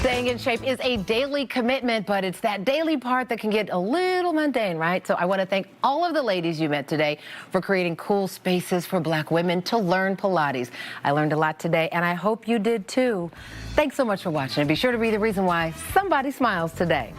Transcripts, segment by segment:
Staying in shape is a daily commitment, but it's that daily part that can get a little mundane, right? So I want to thank all of the ladies you met today for creating cool spaces for Black women to learn Pilates. I learned a lot today, and I hope you did too. Thanks so much for watching, and be sure to be the reason why somebody smiles today.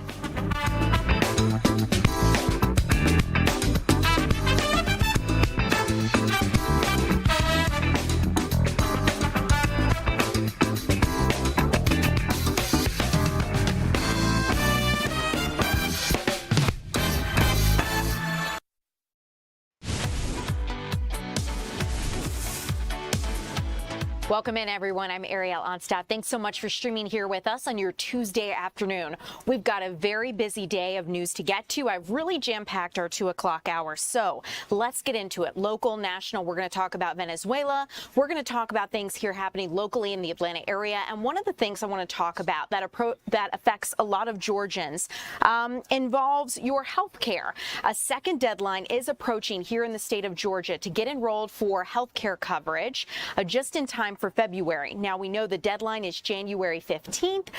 Welcome in, everyone. I'm Ariel Onstadt. Thanks so much for streaming here with us on your Tuesday afternoon. We've got a very busy day of news to get to. I've really jam-packed our 2 o'clock hour. So let's get into it. Local, national, we're going to talk about Venezuela. We're going to talk about things here happening locally in the Atlanta area. And one of the things I want to talk about that affects a lot of Georgians involves your health care. A second deadline is approaching here in the state of Georgia to get enrolled for health care coverage just in time for February. Now, we know the deadline is January 15th.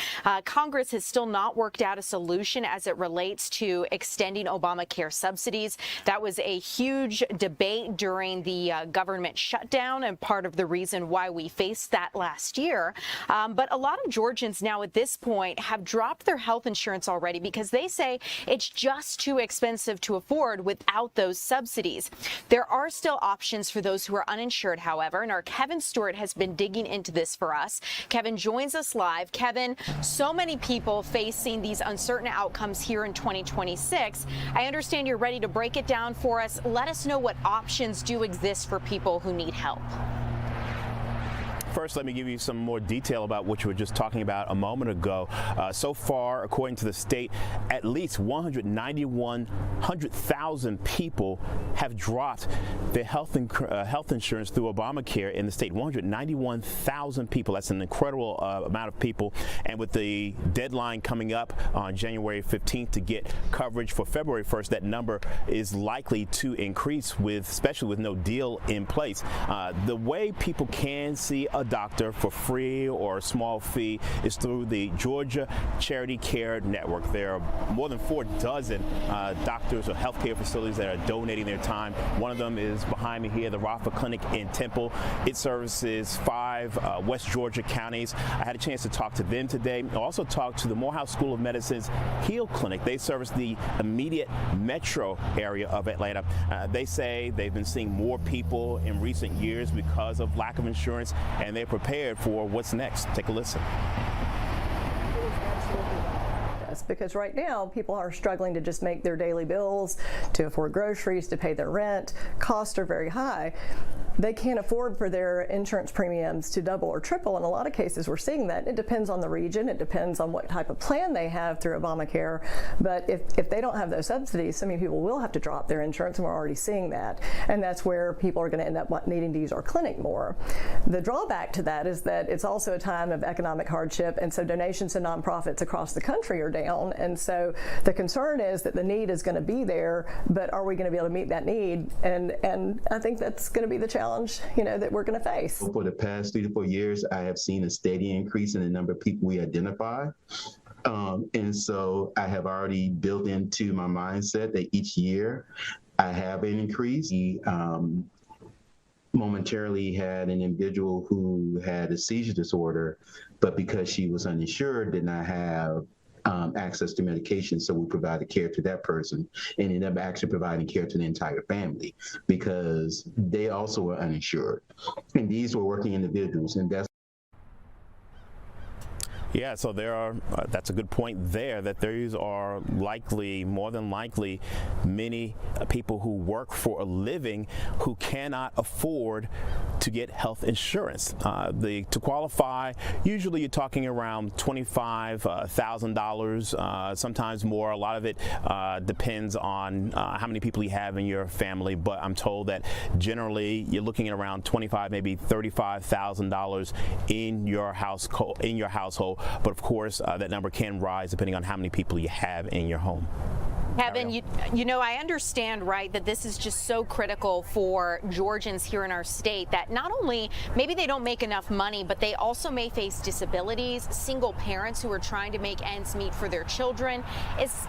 Congress has still not worked out a solution as it relates to extending Obamacare subsidies. That was a huge debate during the government shutdown and part of the reason why we faced that last year. But a lot of Georgians now at this point have dropped their health insurance already because they say it's just too expensive to afford without those subsidies. There are still options for those who are uninsured, however, and our Kevin Stewart has been digging into this for us. Kevin joins us live. Kevin, so many people facing these uncertain outcomes here in 2026. I understand you're ready to break it down for us. Let us know what options do exist for people who need help. First, let me give you some more detail about what you were just talking about a moment ago. So far, according to the state, at least 191,000 people have dropped their health insurance through Obamacare in the state. 191,000 people. That's an incredible amount of people. And with the deadline coming up on January 15th to get coverage for February 1st, that number is likely to increase, especially with no deal in place. The way people can see a doctor for free or a small fee is through the Georgia Charity Care Network. There are more than 4 dozen doctors or healthcare facilities that are donating their time. One of them is behind me here, the Rafa Clinic in Temple. It services 5 West Georgia counties. I had a chance to talk to them today. I also talked to the Morehouse School of Medicine's Heal Clinic. They service the immediate metro area of Atlanta. They say they've been seeing more people in recent years because of lack of insurance, and they're prepared for what's next. Take a listen. Because right now people are struggling to just make their daily bills, to afford groceries, to pay their rent. Costs are very high. They can't afford for their insurance premiums to double or triple. In a lot of cases, we're seeing that. It depends on the region. It depends on what type of plan they have through Obamacare. But if they don't have those subsidies, so many people will have to drop their insurance, and we're already seeing that. And that's where people are going to end up needing to use our clinic more. The drawback to that is that it's also a time of economic hardship, and so donations to nonprofits across the country are down. And so the concern is that the need is going to be there, but are we going to be able to meet that need? And I think that's going to be the challenge, that we're going to face. For the past 3 to 4 years, I have seen a steady increase in the number of people we identify. And so I have already built into my mindset that each year I have an increase. We momentarily had an individual who had a seizure disorder, but because she was uninsured, did not have access to medication, so we provided care to that person and ended up actually providing care to the entire family because they also were uninsured. And these were working individuals, and that's Yeah, so that's a good point there, that there are more than likely, many people who work for a living who cannot afford to get health insurance. To qualify, usually you're talking around $25,000, sometimes more. A lot of it depends on how many people you have in your family, but I'm told that generally you're looking at around $25,000, maybe $35,000 in your household. But of course, that number can rise depending on how many people you have in your home. Kevin, you know, I understand, right, that this is just so critical for Georgians here in our state that not only maybe they don't make enough money, but they also may face disabilities, single parents who are trying to make ends meet for their children.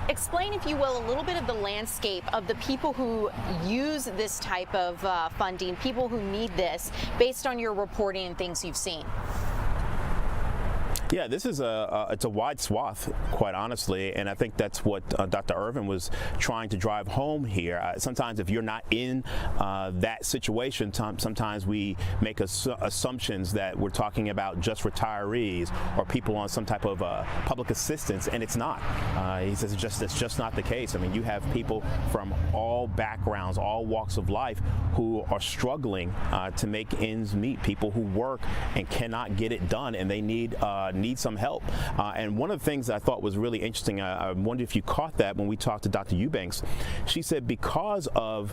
Explain, if you will, a little bit of the landscape of the people who use this type of funding, people who need this, based on your reporting and things you've seen. Yeah, this is it's a wide swath, quite honestly, and I think that's what Dr. Irvin was trying to drive home here. Sometimes if you're not in that situation, sometimes we make assumptions that we're talking about just retirees or people on some type of public assistance, and it's not. He says it's just not the case. I mean, you have people from all backgrounds, all walks of life who are struggling to make ends meet, people who work and cannot get it done, and they need some help. And one of the things that I thought was really interesting, I wonder if you caught that when we talked to Dr. Eubanks. She said because of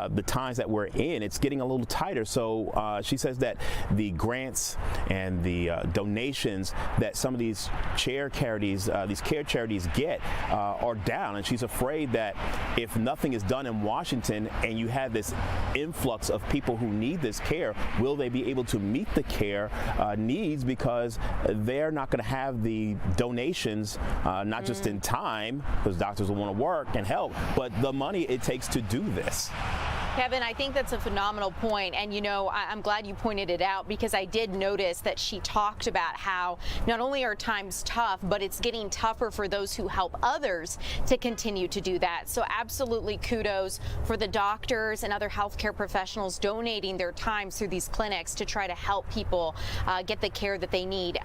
the times that we're in, it's getting a little tighter. So she says that the grants and the donations that some of these care charities get are down. And she's afraid that if nothing is done in Washington and you have this influx of people who need this care, will they be able to meet the care needs, because they're not going to have the donations, not just in time, because doctors will want to work and help, but the money it takes to do this. Kevin, I think that's a phenomenal point, and you know, I'm glad you pointed it out, because I did notice that she talked about how not only are times tough, but it's getting tougher for those who help others to continue to do that. So absolutely kudos for the doctors and other healthcare professionals donating their time through these clinics to try to help people get the care that they need.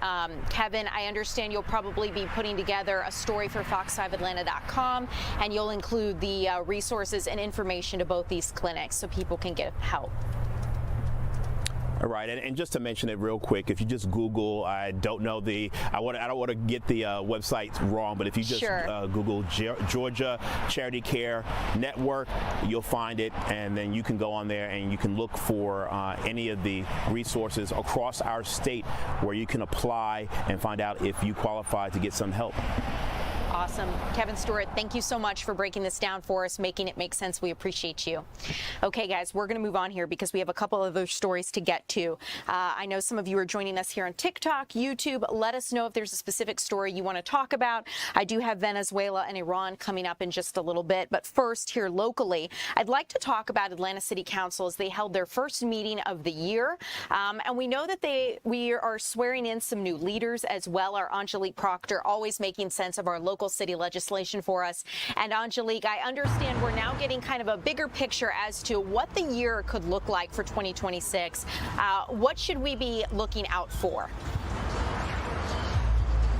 Kevin, I understand you'll probably be putting together a story for fox5atlanta.com, and you'll include the resources and information to both these clinics so people can get help. All right, and just to mention it real quick, if you just Google, I don't want to get the website wrong, but if you just Google Georgia Charity Care Network, you'll find it, and then you can go on there and you can look for any of the resources across our state where you can apply and find out if you qualify to get some help. Awesome. Kevin Stewart, thank you so much for breaking this down for us, making it make sense. We appreciate you. Okay, guys, we're going to move on here because we have a couple of other stories to get to. I know some of you are joining us here on TikTok, YouTube. Let us know if there's a specific story you want to talk about. I do have Venezuela and Iran coming up in just a little bit. But first, here locally, I'd like to talk about Atlanta City Council as they held their first meeting of the year. And we know that we are swearing in some new leaders as well. Our Angelique Proctor always making sense of our local city legislation for us. And Angelique, I understand we're now getting kind of a bigger picture as to what the year could look like for 2026. What should we be looking out for?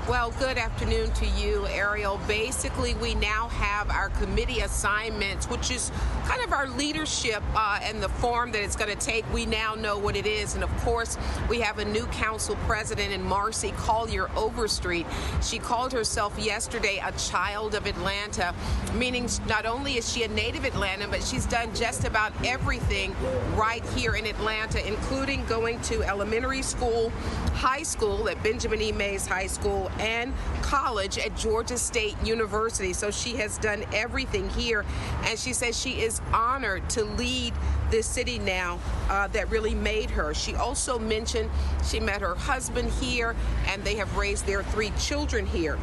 Well, good afternoon to you, Ariel. Basically, we now have our committee assignments, which is kind of our leadership and the form that it's going to take. We now know what it is. And of course, we have a new council president in Marcy Collier Overstreet. She called herself yesterday a child of Atlanta, meaning not only is she a native Atlanta, but she's done just about everything right here in Atlanta, including going to elementary school, high school at Benjamin E. Mays High School, and college at Georgia State University. So she has done everything here, and she says she is honored to lead this city now that really made her. She also mentioned she met her husband here, and they have raised their 3 children here.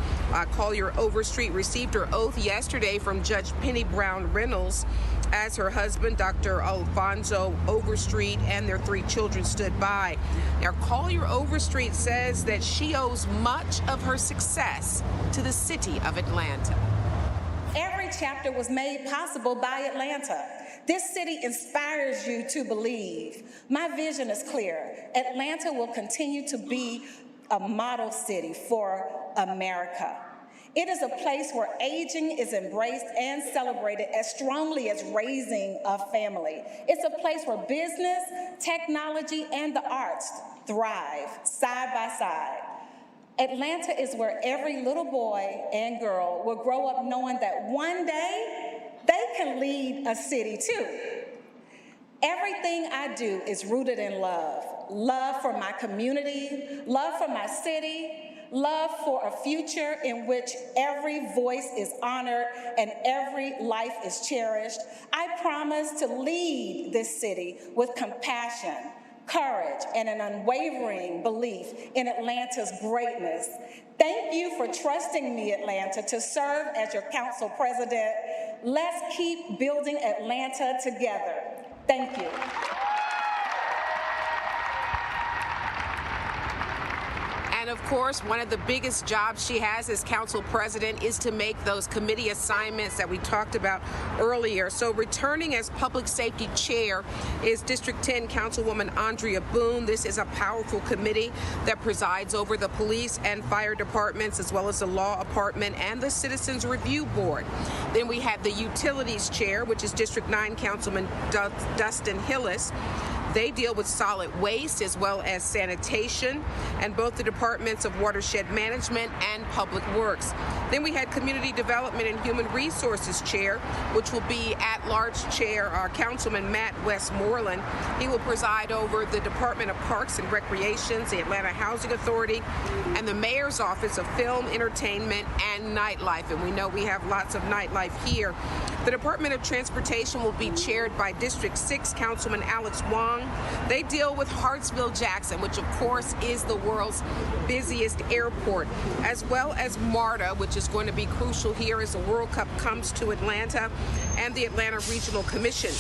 Collier Overstreet received her oath yesterday from Judge Penny Brown Reynolds as her husband, Dr. Alfonso Overstreet, and their 3 children stood by. Now, Collier Overstreet says that she owes much of her success to the city of Atlanta. Every chapter was made possible by Atlanta. This city inspires you to believe. My vision is clear. Atlanta will continue to be a model city for America. It is a place where aging is embraced and celebrated as strongly as raising a family. It's a place where business, technology, and the arts thrive side by side. Atlanta is where every little boy and girl will grow up knowing that one day they can lead a city too. Everything I do is rooted in love. Love for my community, love for my city, love for a future in which every voice is honored and every life is cherished. I promise to lead this city with compassion, courage, and an unwavering belief in Atlanta's greatness. Thank you for trusting me, Atlanta, to serve as your council president. Let's keep building Atlanta together. Thank you. And of course, one of the biggest jobs she has as council president is to make those committee assignments that we talked about earlier. So returning as public safety chair is District 10 Councilwoman Andrea Boone. This is a powerful committee that presides over the police and fire departments, as well as the law department and the Citizens Review Board. Then we have the utilities chair, which is District 9 Councilman Dustin Hillis. They deal with solid waste as well as sanitation and both the departments of watershed management and public works. Then we had community development and human resources chair, which will be at-large chair Councilman Matt Westmoreland. He will preside over the Department of Parks and Recreations, the Atlanta Housing Authority, and the Mayor's Office of Film, Entertainment, and Nightlife. And we know we have lots of nightlife here. The Department of Transportation will be chaired by District 6 Councilman Alex Wong. They deal with Hartsville-Jackson, which of course is the world's busiest airport, as well as MARTA, which is going to be crucial here as the World Cup comes to Atlanta, and the Atlanta Regional Commission.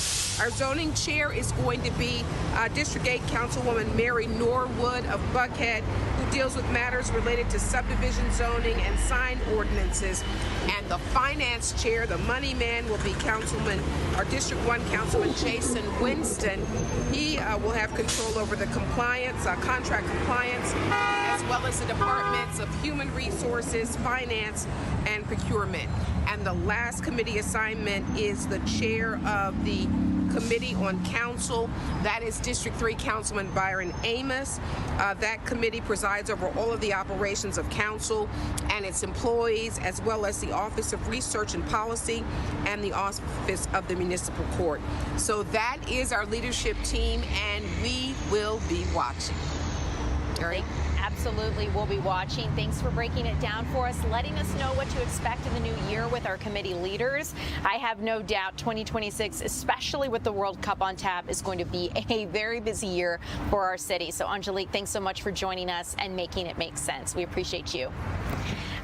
Our zoning chair is going to be District 8 Councilwoman Mary Norwood of Buckhead, who deals with matters related to subdivision zoning and sign ordinances. And the finance chair, the money man, will be District 1 Councilman Jason Winston. He will have control over the compliance, contract compliance, as well as the departments of human resources, finance, and procurement. And the last committee assignment is the chair of the Committee on Council. That is District 3 Councilman Byron Amos. That committee presides over all of the operations of council and its employees, as well as the Office of Research and Policy and the Office of the Municipal Court. So that is our leadership team, and we will be watching. Eric? Absolutely, we'll be watching. Thanks for breaking it down for us, letting us know what to expect in the new year with our committee leaders. I have no doubt 2026, especially with the World Cup on tap, is going to be a very busy year for our city. So Angelique, thanks so much for joining us and making it make sense. We appreciate you.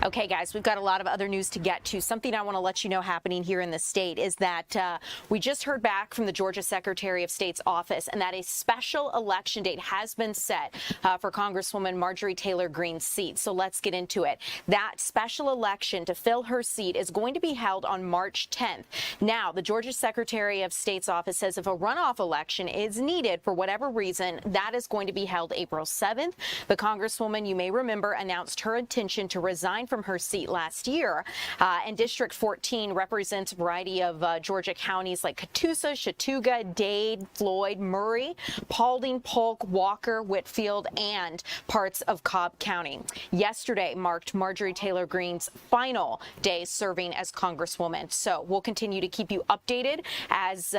Okay, guys, we've got a lot of other news to get to. Something I want to let you know happening here in the state is that we just heard back from the Georgia Secretary of State's office, and that a special election date has been set for Congresswoman Marjorie Taylor Greene's seat. So let's get into it. That special election to fill her seat is going to be held on March 10th. Now, the Georgia Secretary of State's office says if a runoff election is needed for whatever reason, that is going to be held April 7th. The Congresswoman, you may remember, announced her intention to resign from her seat last year. And District 14 represents a variety of Georgia counties like Catoosa, Chattooga, Dade, Floyd, Murray, Paulding, Polk, Walker, Whitfield, and parts of Cobb County. Yesterday marked Marjorie Taylor Greene's final day serving as Congresswoman. So we'll continue to keep you updated as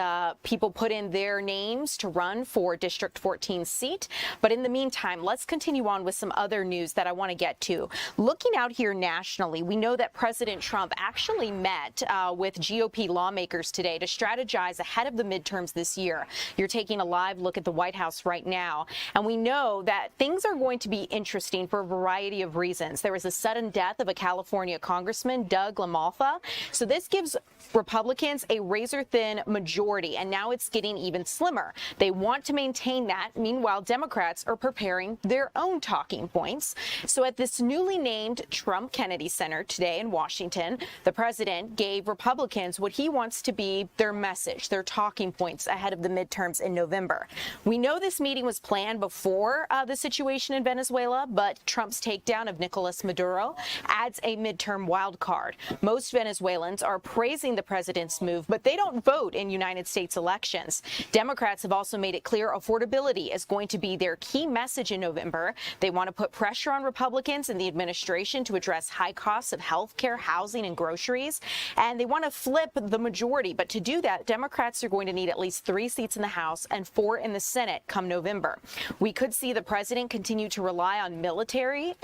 people put in their names to run for District 14's seat. But in the meantime, let's continue on with some other news that I want to get to. Looking out here nationally, we know that President Trump actually met with GOP lawmakers today to strategize ahead of the midterms this year. You're taking a live look at the White House right now, and we know that things are going to be interesting for a variety of reasons. There was a sudden death of a California congressman, Doug LaMalfa, so this gives Republicans a razor-thin majority, and now it's getting even slimmer. They want to maintain that. Meanwhile, Democrats are preparing their own talking points. So at this newly named Trump Kennedy Center today in Washington, the president gave Republicans what he wants to be their message, their talking points ahead of the midterms in November. We know this meeting was planned before the situation in Venezuela, but Trump's takedown of Nicolas Maduro adds a midterm wild card. Most Venezuelans are praising the president's move, but they don't vote in United States elections. Democrats have also made it clear affordability is going to be their key message in November. They want to put pressure on Republicans and the administration to address address high costs of health care, housing, and groceries. And they want to flip the majority. But to do that, Democrats are going to need at least 3 seats in the House and 4 in the Senate come November. We could see the president continue to rely on the military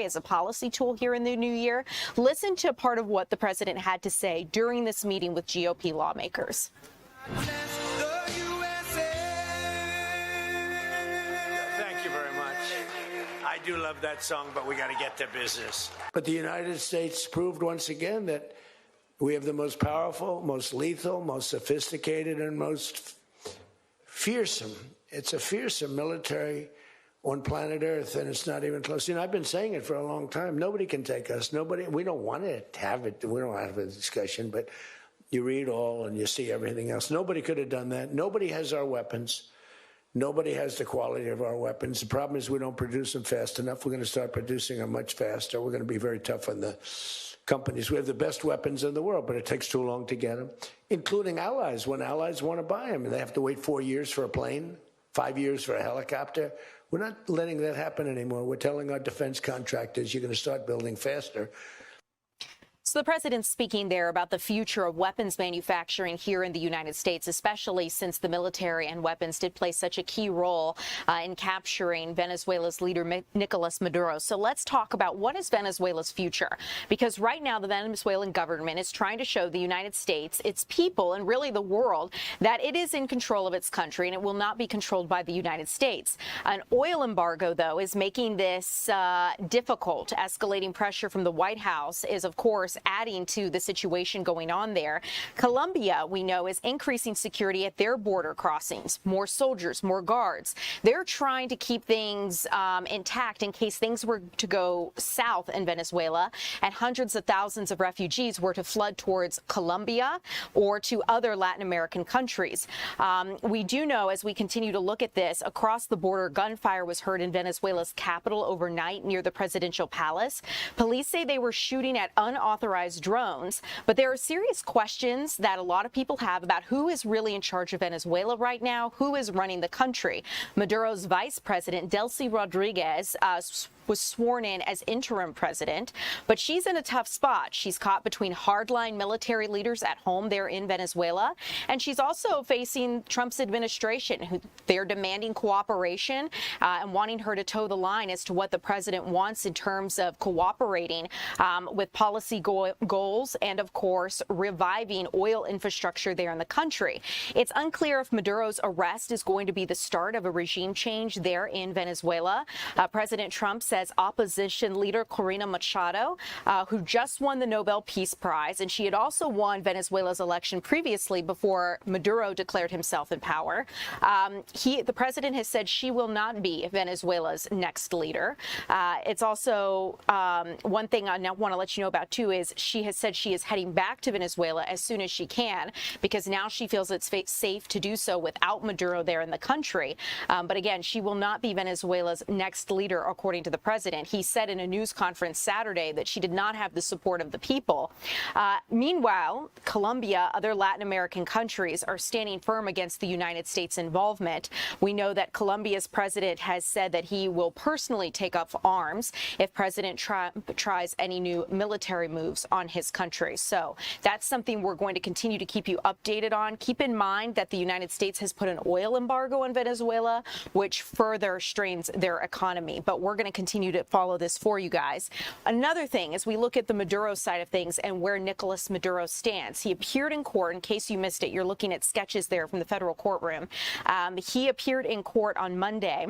as a policy tool here in the new year. Listen to part of what the president had to say during this meeting with GOP lawmakers. Thank you very much. I do love that song, but we got to get to business. But the United States proved once again that we have the most powerful, most lethal, most sophisticated, and most fearsome. It's a fearsome military on planet Earth, and it's not even close. I've been saying it for a long time. Nobody can take us. Nobody. We don't want to have it. We don't have a discussion, but you read all and you see everything else. Nobody could have done that. Nobody has our weapons. Nobody has the quality of our weapons. The problem is we don't produce them fast enough. We're going to start producing them much faster. We're going to be very tough on the companies. We have the best weapons in the world, but it takes too long to get them, including allies. When allies want to buy them, they have to wait 4 years for a plane, 5 years for a helicopter. We're not letting that happen anymore. We're telling our defense contractors, you're going to start building faster. So the president's speaking there about the future of weapons manufacturing here in the United States, especially since the military and weapons did play such a key role in capturing Venezuela's leader, Nicolas Maduro. So let's talk about what is Venezuela's future, because right now the Venezuelan government is trying to show the United States, its people, and really the world that it is in control of its country and it will not be controlled by the United States. An oil embargo, though, is making this difficult. Escalating pressure from the White House is, of course, adding to the situation going on there. Colombia, we know, is increasing security at their border crossings. More soldiers, more guards. They're trying to keep things intact in case things were to go south in Venezuela and hundreds of thousands of refugees were to flood towards Colombia or to other Latin American countries. We do know, as we continue to look at this, across the border, gunfire was heard in Venezuela's capital overnight near the presidential palace. Police say they were shooting at unauthorized drones, but there are serious questions that a lot of people have about who is really in charge of Venezuela right now, who is running the country. Maduro's vice president, Delcy Rodriguez, was sworn in as interim president, but she's in a tough spot. She's caught between hardline military leaders at home there in Venezuela, and she's also facing Trump's administration, who they're demanding cooperation and wanting her to toe the line as to what the president wants in terms of cooperating with policy goals and, of course, reviving oil infrastructure there in the country. It's unclear if Maduro's arrest is going to be the start of a regime change there in Venezuela. President Trump says opposition leader Corina Machado, who just won the Nobel Peace Prize, and she had also won Venezuela's election previously before Maduro declared himself in power. The president has said she will not be Venezuela's next leader. It's also one thing I now want to let you know about, too, is she has said she is heading back to Venezuela as soon as she can, because now she feels it's safe to do so without Maduro there in the country. But again, she will not be Venezuela's next leader, according to the president. He said in a news conference Saturday that she did not have the support of the people. Meanwhile, Colombia, other Latin American countries are standing firm against the United States involvement. We know that Colombia's president has said that he will personally take up arms if President Trump tries any new military moves on his country. So that's something we're going to continue to keep you updated on. Keep in mind that the United States has put an oil embargo on Venezuela, which further strains their economy. But we're going to continue to follow this for you guys. Another thing, as we look at the Maduro side of things and where Nicolas Maduro stands, he appeared in court. In case you missed it, you're looking at sketches there from the federal courtroom. He appeared in court on Monday,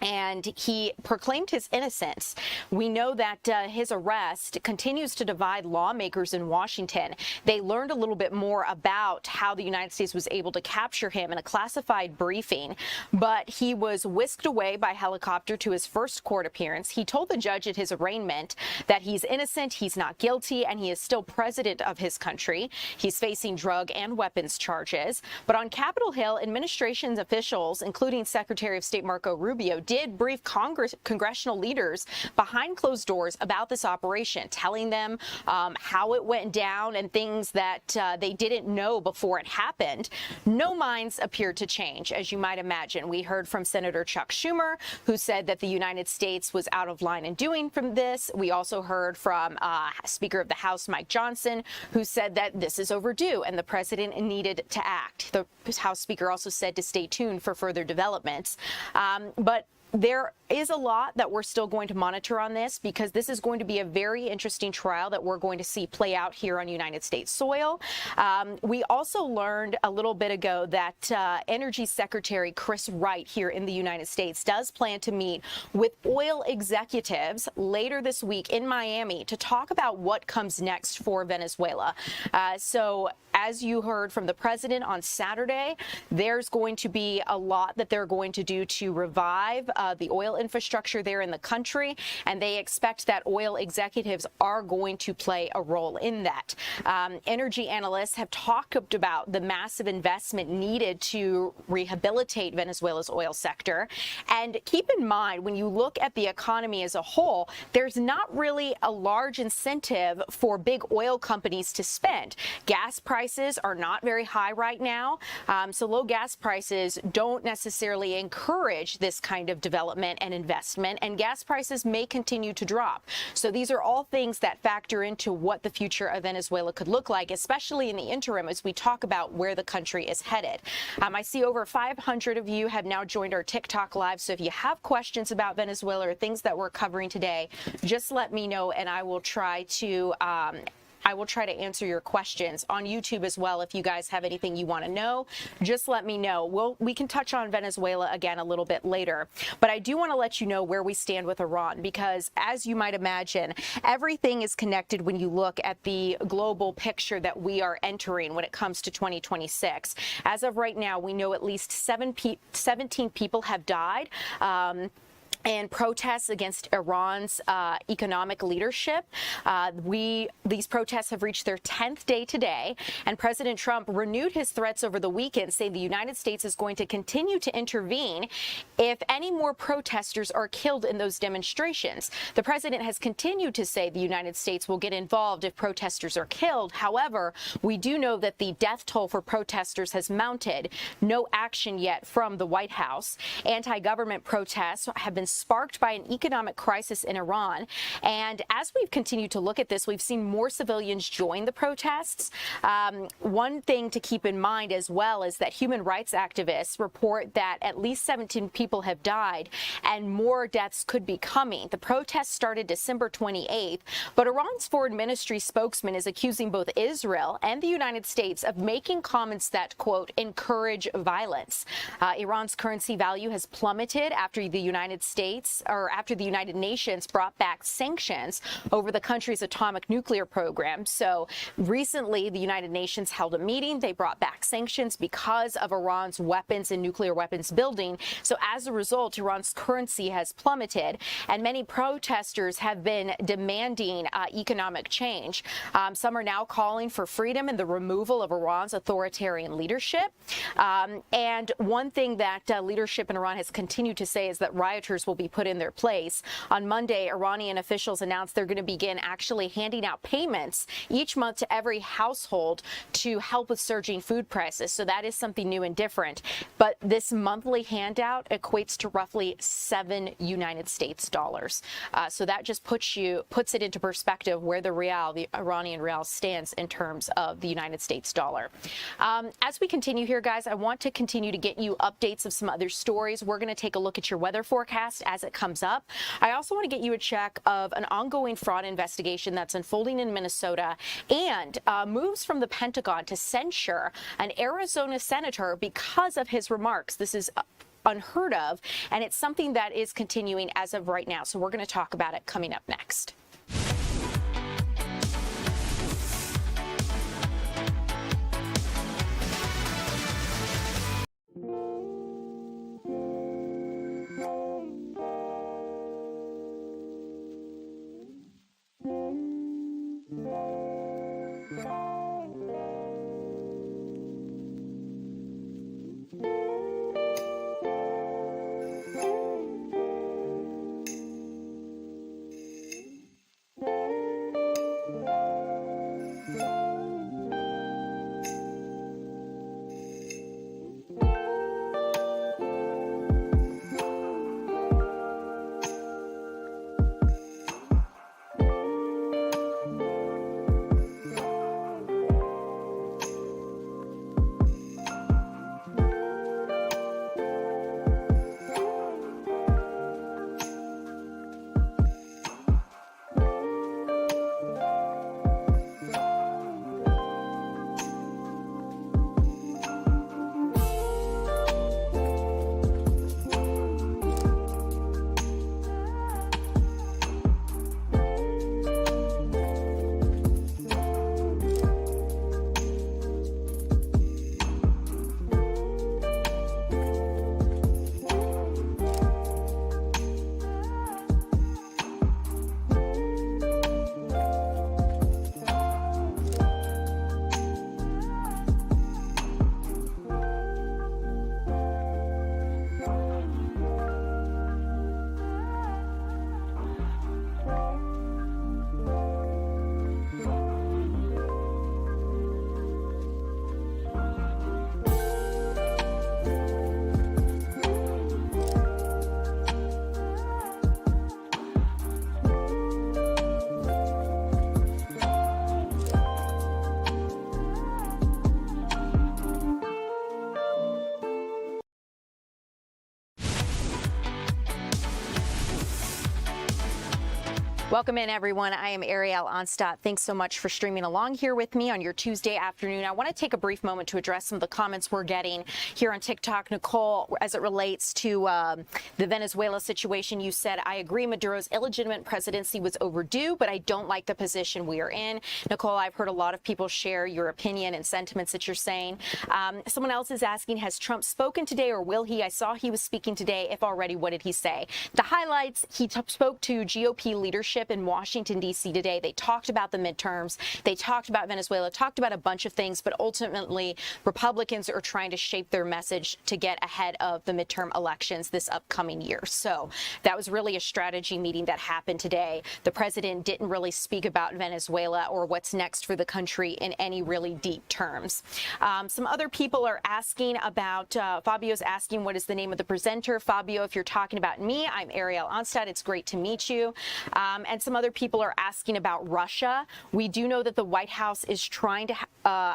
and he proclaimed his innocence. We know that his arrest continues to divide lawmakers in Washington. They learned a little bit more about how the United States was able to capture him in a classified briefing, but he was whisked away by helicopter to his first court appearance. He told the judge at his arraignment that he's innocent, he's not guilty, and he is still president of his country. He's facing drug and weapons charges. But on Capitol Hill, administration's officials, including Secretary of State Marco Rubio, did brief congressional leaders behind closed doors about this operation, telling them how it went down and things that they didn't know before it happened. No minds appeared to change, as you might imagine. We heard from Senator Chuck Schumer, who said that the United States was out of line in doing from this. We also heard from Speaker of the House, Mike Johnson, who said that this is overdue and the president needed to act. The House Speaker also said to stay tuned for further developments. But there is a lot that we're still going to monitor on this, because this is going to be a very interesting trial that we're going to see play out here on United States soil. We also learned a little bit ago that Energy Secretary Chris Wright here in the United States does plan to meet with oil executives later this week in Miami to talk about what comes next for Venezuela. So as you heard from the president on Saturday, there's going to be a lot that they're going to do to revive the oil infrastructure there in the country, and they expect that oil executives are going to play a role in that. Energy analysts have talked about the massive investment needed to rehabilitate Venezuela's oil sector. And keep in mind, when you look at the economy as a whole, there's not really a large incentive for big oil companies to spend. Gas prices are not very high right now, so low gas prices don't necessarily encourage this kind of development and investment, and gas prices may continue to drop. So these are all things that factor into what the future of Venezuela could look like, especially in the interim as we talk about where the country is headed. I see over 500 of you have now joined our TikTok live, so if you have questions about Venezuela or things that we're covering today, just let me know and I will try to answer your questions on YouTube as well. If you guys have anything you want to know, just let me know. We can touch on Venezuela again a little bit later, but I do want to let you know where we stand with Iran, because as you might imagine, everything is connected when you look at the global picture that we are entering when it comes to 2026. As of right now, we know at least 17 people have died. And protests against Iran's economic leadership. These protests have reached their 10th day today, and President Trump renewed his threats over the weekend, saying the United States is going to continue to intervene if any more protesters are killed in those demonstrations. The president has continued to say the United States will get involved if protesters are killed. However, we do know that the death toll for protesters has mounted. No action yet from the White House. Anti-government protests have been sparked by an economic crisis in Iran. And as we've continued to look at this, we've seen more civilians join the protests. One thing to keep in mind as well is that human rights activists report that at least 17 people have died and more deaths could be coming. The protests started December 28th, but Iran's foreign ministry spokesman is accusing both Israel and the United States of making comments that, quote, encourage violence. Iran's currency value has plummeted after the United Nations brought back sanctions over the country's atomic nuclear program. So recently, the United Nations held a meeting. They brought back sanctions because of Iran's weapons and nuclear weapons building. So as a result, Iran's currency has plummeted, and many protesters have been demanding economic change. Some are now calling for freedom and the removal of Iran's authoritarian leadership. And one thing that leadership in Iran has continued to say is that rioters will be put in their place. On Monday, Iranian officials announced they're going to begin actually handing out payments each month to every household to help with surging food prices. So that is something new and different. But this monthly handout equates to roughly $7 United States dollars. So that just puts it into perspective where the Iranian rial stands in terms of the United States dollar. As we continue here, guys, I want to continue to get you updates of some other stories. We're going to take a look at your weather forecast as it comes up. I also want to get you a check of an ongoing fraud investigation that's unfolding in Minnesota, and moves from the Pentagon to censure an Arizona senator because of his remarks. This is unheard of, and it's something that is continuing as of right now. So we're going to talk about it coming up next. Welcome in, everyone. I am Ariel Onstadt. Thanks so much for streaming along here with me on your Tuesday afternoon. I want to take a brief moment to address some of the comments we're getting here on TikTok. Nicole, as it relates to the Venezuela situation, you said, I agree Maduro's illegitimate presidency was overdue, but I don't like the position we are in. Nicole, I've heard a lot of people share your opinion and sentiments that you're saying. Someone else is asking, has Trump spoken today or will he? I saw he was speaking today. If already, what did he say? The highlights, he spoke to GOP leadership in Washington, D.C. today. They talked about the midterms. They talked about Venezuela, talked about a bunch of things, but ultimately Republicans are trying to shape their message to get ahead of the midterm elections this upcoming year. So that was really a strategy meeting that happened today. The president didn't really speak about Venezuela or what's next for the country in any really deep terms. Some other people are asking about, Fabio's asking, what is the name of the presenter? Fabio, if you're talking about me, I'm Ariel Onstadt. It's great to meet you. And some other people are asking about Russia. We do know that the White House is trying to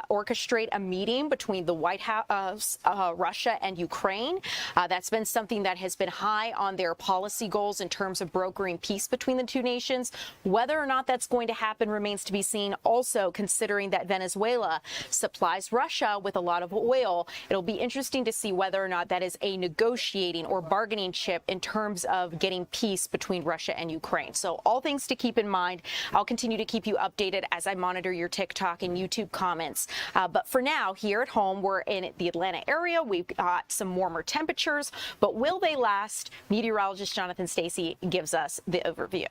orchestrate a meeting between the White House, Russia, and Ukraine. That's been something that has been high on their policy goals in terms of brokering peace between the two nations. Whether or not that's going to happen remains to be seen. Also, considering that Venezuela supplies Russia with a lot of oil, it'll be interesting to see whether or not that is a negotiating or bargaining chip in terms of getting peace between Russia and Ukraine. So all things to keep in mind. I'll continue to keep you updated as I monitor your TikTok and YouTube comments. But for now, here at home, we're in the Atlanta area. We've got some warmer temperatures, but will they last? Meteorologist Jonathan Stacy gives us the overview.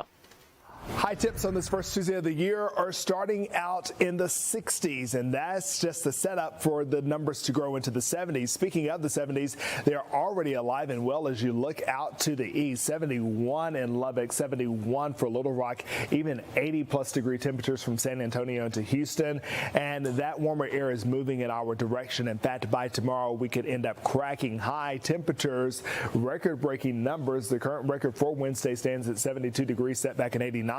High temps on this first Tuesday of the year are starting out in the 60s, and that's just the setup for the numbers to grow into the 70s. Speaking of the 70s, they're already alive and well as you look out to the east. 71 in Lubbock, 71 for Little Rock, even 80-plus degree temperatures from San Antonio to Houston, and that warmer air is moving in our direction. In fact, by tomorrow, we could end up cracking high temperatures, record-breaking numbers. The current record for Wednesday stands at 72 degrees, set back in 89.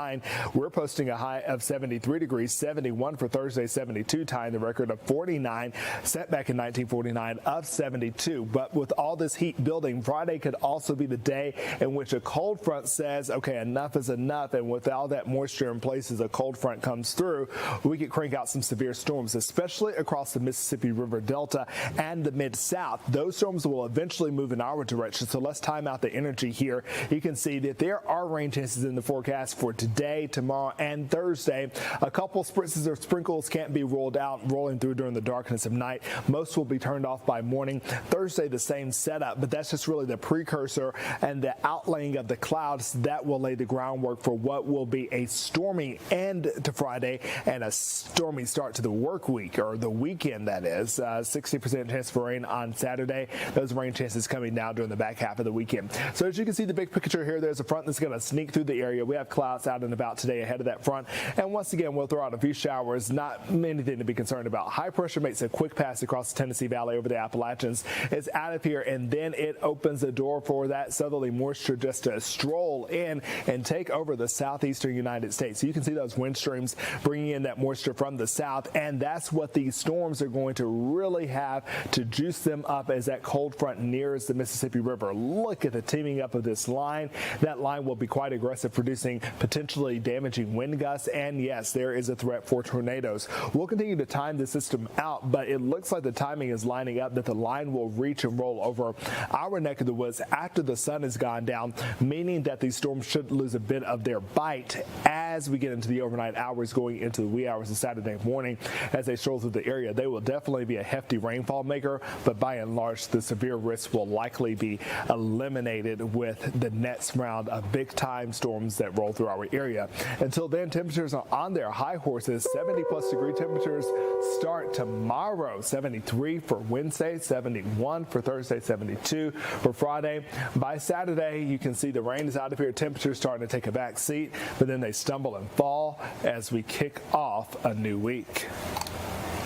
We're posting a high of 73 degrees, 71 for Thursday, 72, tying the record of 49, set back in 1949 of 72. But with all this heat building, Friday could also be the day in which a cold front says, okay, enough is enough. And with all that moisture in place as a cold front comes through, we could crank out some severe storms, especially across the Mississippi River Delta and the Mid-South. Those storms will eventually move in our direction. So let's time out the energy here. You can see that there are rain chances in the forecast for today, tomorrow, and Thursday. A couple spritzes or sprinkles can't be ruled out, rolling through during the darkness of night. Most will be turned off by morning. Thursday, the same setup, but that's just really the precursor and the outlaying of the clouds that will lay the groundwork for what will be a stormy end to Friday and a stormy start to the work week, or the weekend, that is. 60% chance for rain on Saturday. Those rain chances coming down during the back half of the weekend. So as you can see the big picture here, there's a front that's going to sneak through the area. We have clouds out and about today ahead of that front, and once again we'll throw out a few showers. Not anything to be concerned about. High pressure makes a quick pass across the Tennessee Valley over the Appalachians. It's out of here, and then it opens the door for that southerly moisture just to stroll in and take over the southeastern United States. So you can see those wind streams bringing in that moisture from the south, and that's what these storms are going to really have to juice them up as that cold front nears the Mississippi River. Look at the teaming up of this line. That line will be quite aggressive, producing potentially damaging wind gusts, and yes, there is a threat for tornadoes. We'll continue to time the system out, but it looks like the timing is lining up that the line will reach and roll over our neck of the woods after the sun has gone down, meaning that these storms should lose a bit of their bite as we get into the overnight hours going into the wee hours of Saturday morning. As they stroll through the area, they will definitely be a hefty rainfall maker, but by and large, the severe risks will likely be eliminated with the next round of big-time storms that roll through our area. Until then, temperatures are on their high horses. 70-plus degree temperatures start tomorrow. 73 for Wednesday, 71 for Thursday, 72 for Friday. By Saturday, you can see the rain is out of here. Temperatures starting to take a back seat, but then they stumble and fall as we kick off a new week.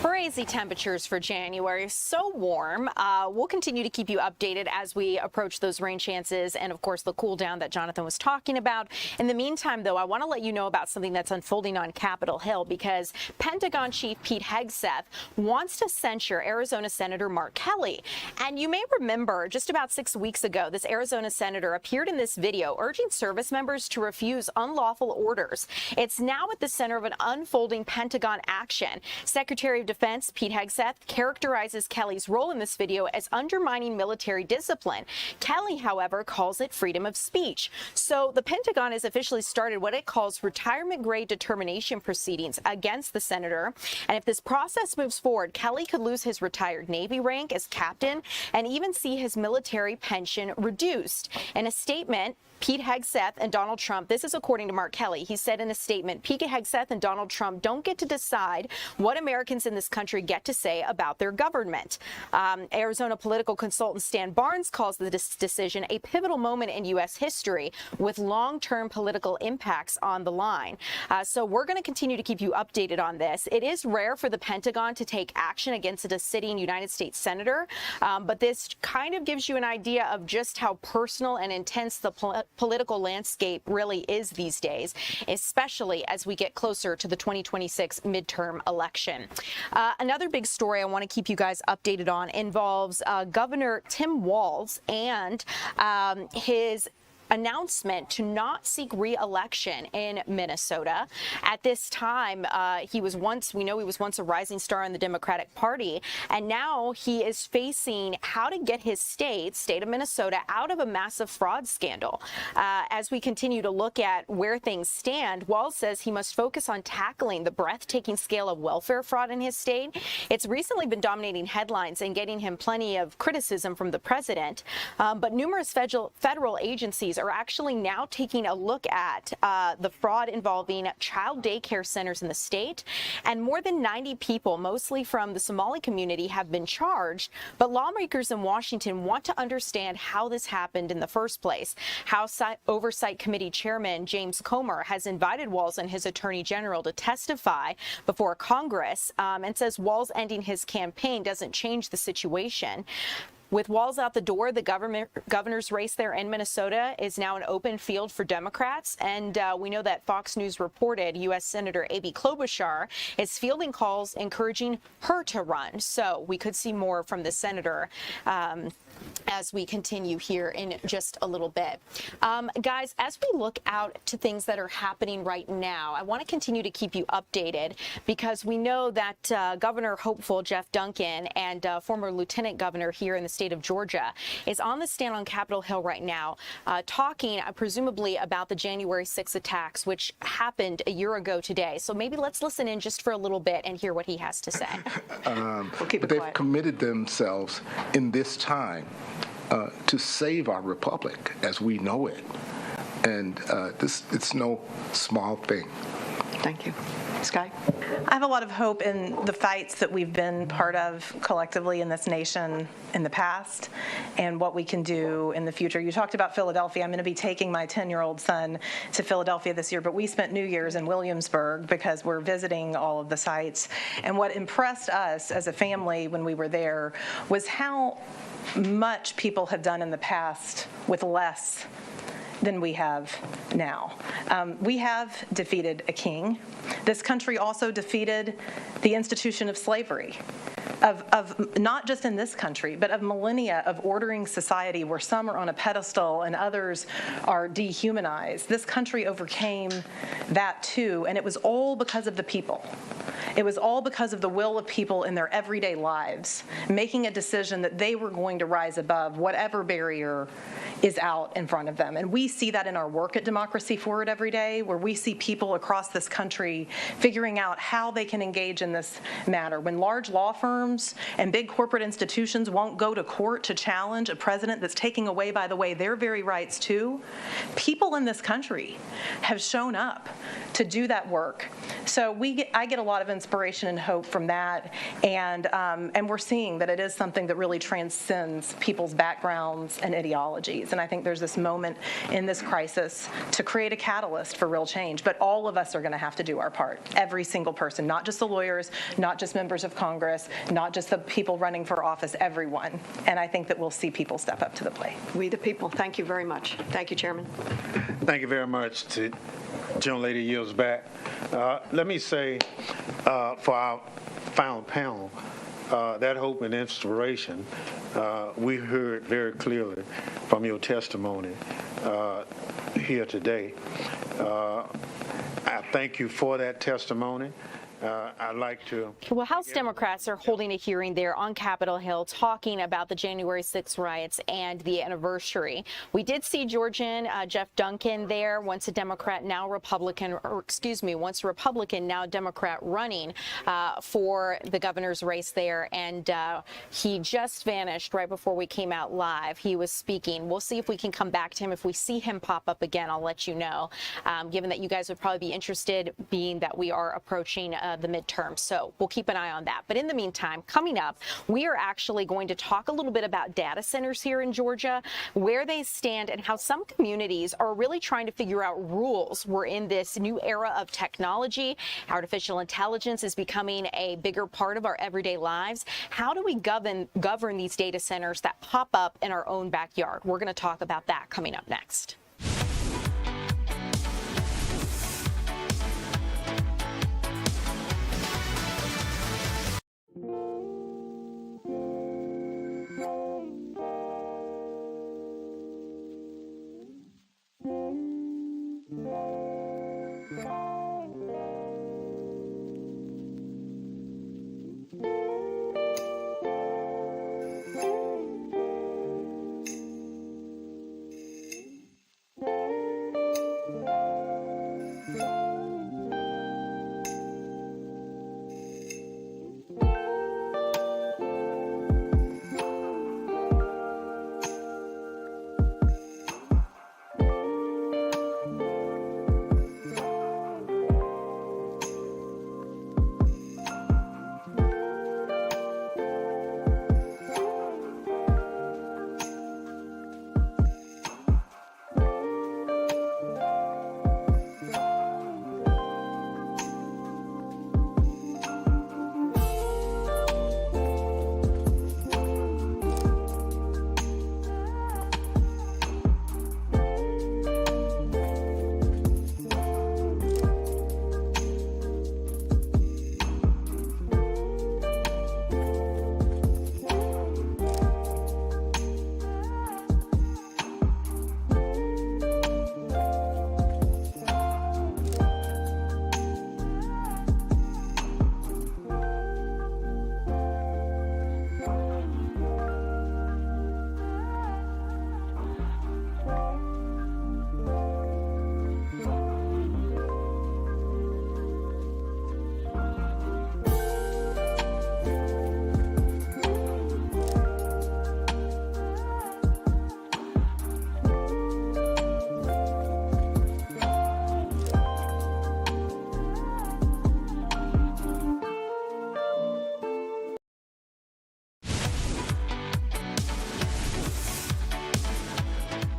For Crazy temperatures for January, so warm. We'll continue to keep you updated as we approach those rain chances and, of course, the cool down that Jonathan was talking about. In the meantime, though, I want to let you know about something that's unfolding on Capitol Hill, because Pentagon Chief Pete Hegseth wants to censure Arizona Senator Mark Kelly. And you may remember just about 6 weeks ago, this Arizona senator appeared in this video urging service members to refuse unlawful orders. It's now at the center of an unfolding Pentagon action. Secretary of Defense Pete Hegseth characterizes Kelly's role in this video as undermining military discipline. Kelly, however, calls it freedom of speech. So the Pentagon has officially started what it calls retirement-grade determination proceedings against the senator. And if this process moves forward, Kelly could lose his retired Navy rank as captain and even see his military pension reduced. In a statement, Pete Hegseth and Donald Trump, this is according to Mark Kelly, he said in a statement, Pete Hegseth and Donald Trump don't get to decide what Americans in this country get to say about their government. Arizona political consultant Stan Barnes calls this decision a pivotal moment in U.S. history with long-term political impacts on the line. So we're going to continue to keep you updated on this. It is rare for the Pentagon to take action against a sitting United States senator, but this kind of gives you an idea of just how personal and intense the political landscape really is these days, especially as we get closer to the 2026 midterm election. Another big story I want to keep you guys updated on involves Governor Tim Walz and his announcement to not seek re-election in Minnesota. At this time, we know he was once a rising star in the Democratic Party, and now he is facing how to get his state of Minnesota, out of a massive fraud scandal. As we continue to look at where things stand, Walz says he must focus on tackling the breathtaking scale of welfare fraud in his state. It's recently been dominating headlines and getting him plenty of criticism from the president, but numerous federal agencies are actually now taking a look at the fraud involving child daycare centers in the state. And more than 90 people, mostly from the Somali community, have been charged. But lawmakers in Washington want to understand how this happened in the first place. House Oversight Committee Chairman James Comer has invited Walz and his attorney general to testify before Congress, and says Walz ending his campaign doesn't change the situation. With Walz out the door, the governor's race there in Minnesota is now an open field for Democrats. And we know that Fox News reported U.S. Senator Amy Klobuchar is fielding calls encouraging her to run. So we could see more from the senator as we continue here in just a little bit. Guys, as we look out to things that are happening right now, I want to continue to keep you updated, because we know that Governor hopeful Jeff Duncan and former lieutenant governor here in the state of Georgia is on the stand on Capitol Hill right now, talking presumably about the January 6 attacks, which happened a year ago today. So maybe let's listen in just for a little bit and hear what he has to say. They've committed themselves in this time to save our republic as we know it. And it's no small thing. Thank you. Sky? I have a lot of hope in the fights that we've been part of collectively in this nation in the past and what we can do in the future. You talked about Philadelphia. I'm going to be taking my 10-year-old son to Philadelphia this year, but we spent New Year's in Williamsburg because we're visiting all of the sites. And what impressed us as a family when we were there was how much people have done in the past with less than we have now. We have defeated a king. This country also defeated the institution of slavery, of not just in this country, but of millennia of ordering society where some are on a pedestal and others are dehumanized. This country overcame that too, and it was all because of the people. It was all because of the will of people in their everyday lives, making a decision that they were going to rise above whatever barrier is out in front of them. And we see that in our work at Democracy Forward every day, where we see people across this country figuring out how they can engage in this matter. When large law firms and big corporate institutions won't go to court to challenge a president that's taking away, by the way, their very rights too, people in this country have shown up to do that work So I get a lot of inspiration and hope from that, and we're seeing that it is something that really transcends people's backgrounds and ideologies. And I think there's this moment in this crisis to create a catalyst for real change. But all of us are going to have to do our part. Every single person, not just the lawyers, not just members of Congress, not just the people running for office, everyone. And I think that we'll see people step up to the plate. We the people. Thank you very much. Thank you, Chairman. Thank you very much. To Gentle Lady yields back. Let me say for our final panel, that hope and inspiration we heard very clearly from your testimony here today. I thank you for that testimony. I'd like to. Well, House Democrats are holding a hearing there on Capitol Hill talking about the January 6th riots and the anniversary. We did see Georgian Jeff Duncan there, once a Democrat, now Republican, or excuse me, once a Republican, now Democrat, running for the governor's race there. And he just vanished right before we came out live. He was speaking. We'll see if we can come back to him. If we see him pop up again, I'll let you know, given that you guys would probably be interested, being that we are approaching the midterm. So we'll keep an eye on that. But in the meantime, coming up, we are actually going to talk a little bit about data centers here in Georgia, where they stand and how some communities are really trying to figure out rules. We're in this new era of technology. Artificial intelligence is becoming a bigger part of our everyday lives. How do we govern these data centers that pop up in our own backyard? We're going to talk about that coming up next.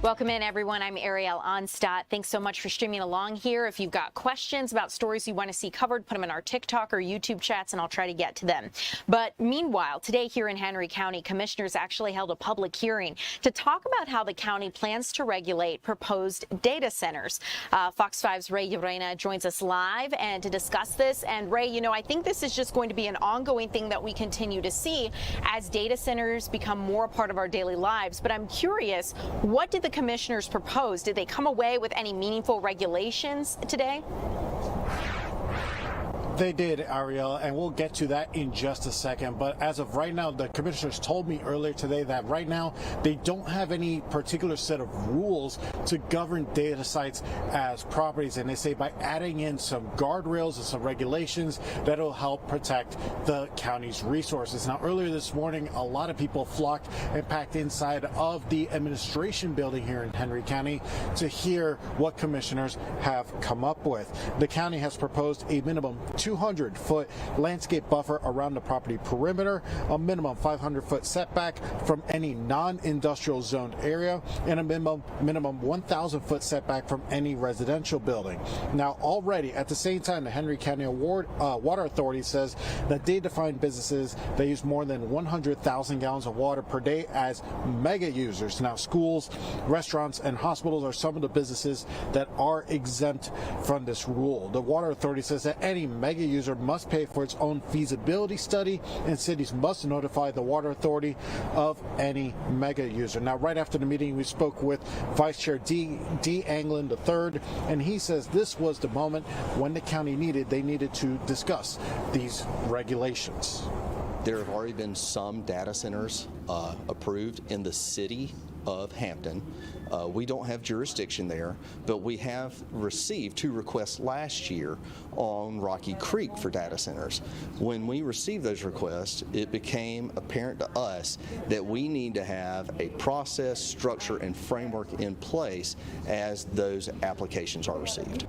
Welcome in, everyone. I'm Ariel Onstadt. Thanks so much for streaming along here. If you've got questions about stories you want to see covered, put them in our TikTok or YouTube chats, and I'll try to get to them. But meanwhile, today here in Henry County, commissioners actually held a public hearing to talk about how the county plans to regulate proposed data centers. Fox 5's Ray Urena joins us live and to discuss this. And Ray, you know, I think this is just going to be an ongoing thing that we continue to see as data centers become more a part of our daily lives. But I'm curious, what did the commissioners propose? Did they come away with any meaningful regulations today? They did, Ariel, and we'll get to that in just a second. But as of right now, the commissioners told me earlier today that right now they don't have any particular set of rules to govern data sites as properties. And they say by adding in some guardrails and some regulations, that'll help protect the county's resources. Now, earlier this morning, a lot of people flocked and packed inside of the administration building here in Henry County to hear what commissioners have come up with. The county has proposed a minimum 200-foot landscape buffer around the property perimeter, a minimum 500-foot setback from any non-industrial zoned area, and a minimum 1,000-foot setback from any residential building. Now, already at the same time, the Henry County Water Authority says that they define businesses that use more than 100,000 gallons of water per day as mega users. Now, schools, restaurants, and hospitals are some of the businesses that are exempt from this rule. The Water Authority says that any mega user must pay for its own feasibility study, and cities must notify the Water Authority of any mega user. Now, right after the meeting, we spoke with Vice Chair D. Anglin III, and he says this was the moment when the county needed to discuss these regulations. There have already been some data centers approved in the city of Hampton. We don't have jurisdiction there, but we have received 2 requests last year on Rocky Creek for data centers. When we received those requests, it became apparent to us that we need to have a process, structure, and framework in place as those applications are received.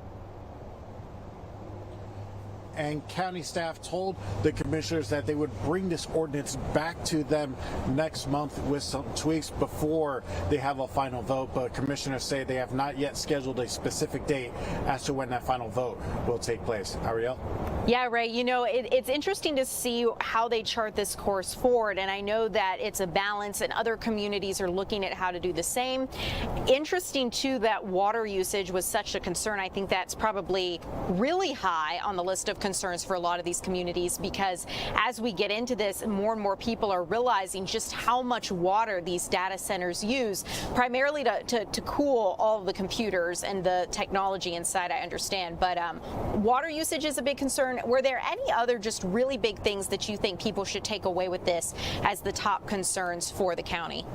And county staff told the commissioners that they would bring this ordinance back to them next month with some tweaks before they have a final vote. But commissioners say they have not yet scheduled a specific date as to when that final vote will take place. Ariel? Yeah, Ray, you know, it's interesting to see how they chart this course forward. And I know that it's a balance and other communities are looking at how to do the same. Interesting, too, that water usage was such a concern. I think that's probably really high on the list of concerns for a lot of these communities, because as we get into this, more and more people are realizing just how much water these data centers use, primarily to cool all of the computers and the technology inside, I understand. But water usage is a big concern. Were there any other just really big things that you think people should take away with this as the top concerns for the county?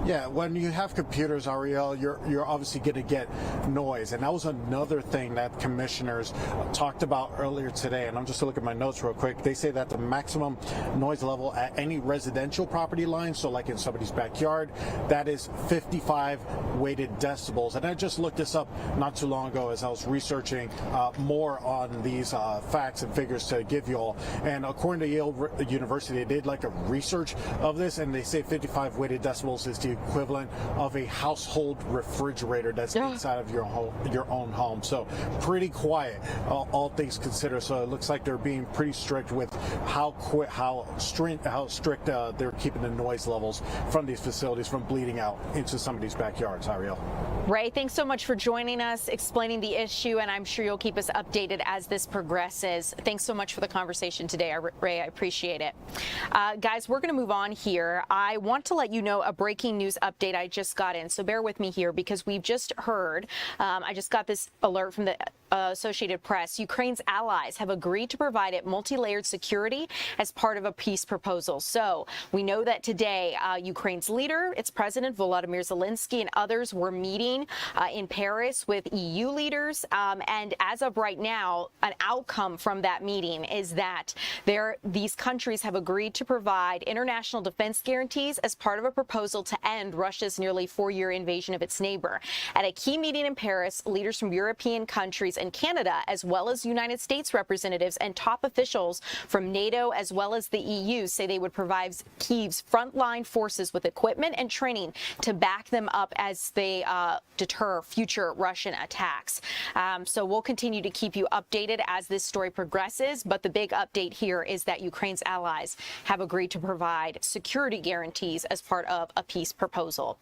Yeah, when you have computers, Ariel, you're obviously going to get noise. And that was another thing that commissioners talked about earlier today. And I'm just looking at my notes real quick. They say that the maximum noise level at any residential property line, so like in somebody's backyard, that is 55 weighted decibels. And I just looked this up not too long ago as I was researching more on these facts and figures to give you all. And according to Yale University, they did like a research of this, and they say 55 weighted decibels is the equivalent of a household refrigerator that's inside of your own home. So pretty quiet, all things considered. So it looks like they're being pretty strict with how strict they're keeping the noise levels from these facilities from bleeding out into some of these backyards. Ariel. Ray, thanks so much for joining us, explaining the issue, and I'm sure you'll keep us updated as this progresses. Thanks so much for the conversation today, Ray. I appreciate it. Guys, we're going to move on here. I want to let you know a breaking news update I just got in, so bear with me here because we've just heard, I just got this alert from the Associated Press. Ukraine's allies have agreed to provide it multi-layered security as part of a peace proposal. So we know that today Ukraine's leader, its President Volodymyr Zelensky, and others were meeting in Paris with EU leaders. And as of right now, an outcome from that meeting is that these countries have agreed to provide international defense guarantees as part of a proposal to end Russia's nearly 4-year invasion of its neighbor. At a key meeting in Paris, leaders from European countries and Canada, as well as United States representatives and top officials from NATO as well as the EU, say they would provide Kyiv's frontline forces with equipment and training to back them up as they deter future Russian attacks. So we'll continue to keep you updated as this story progresses, but the big update here is that Ukraine's allies have agreed to provide security guarantees as part of a peace proposal.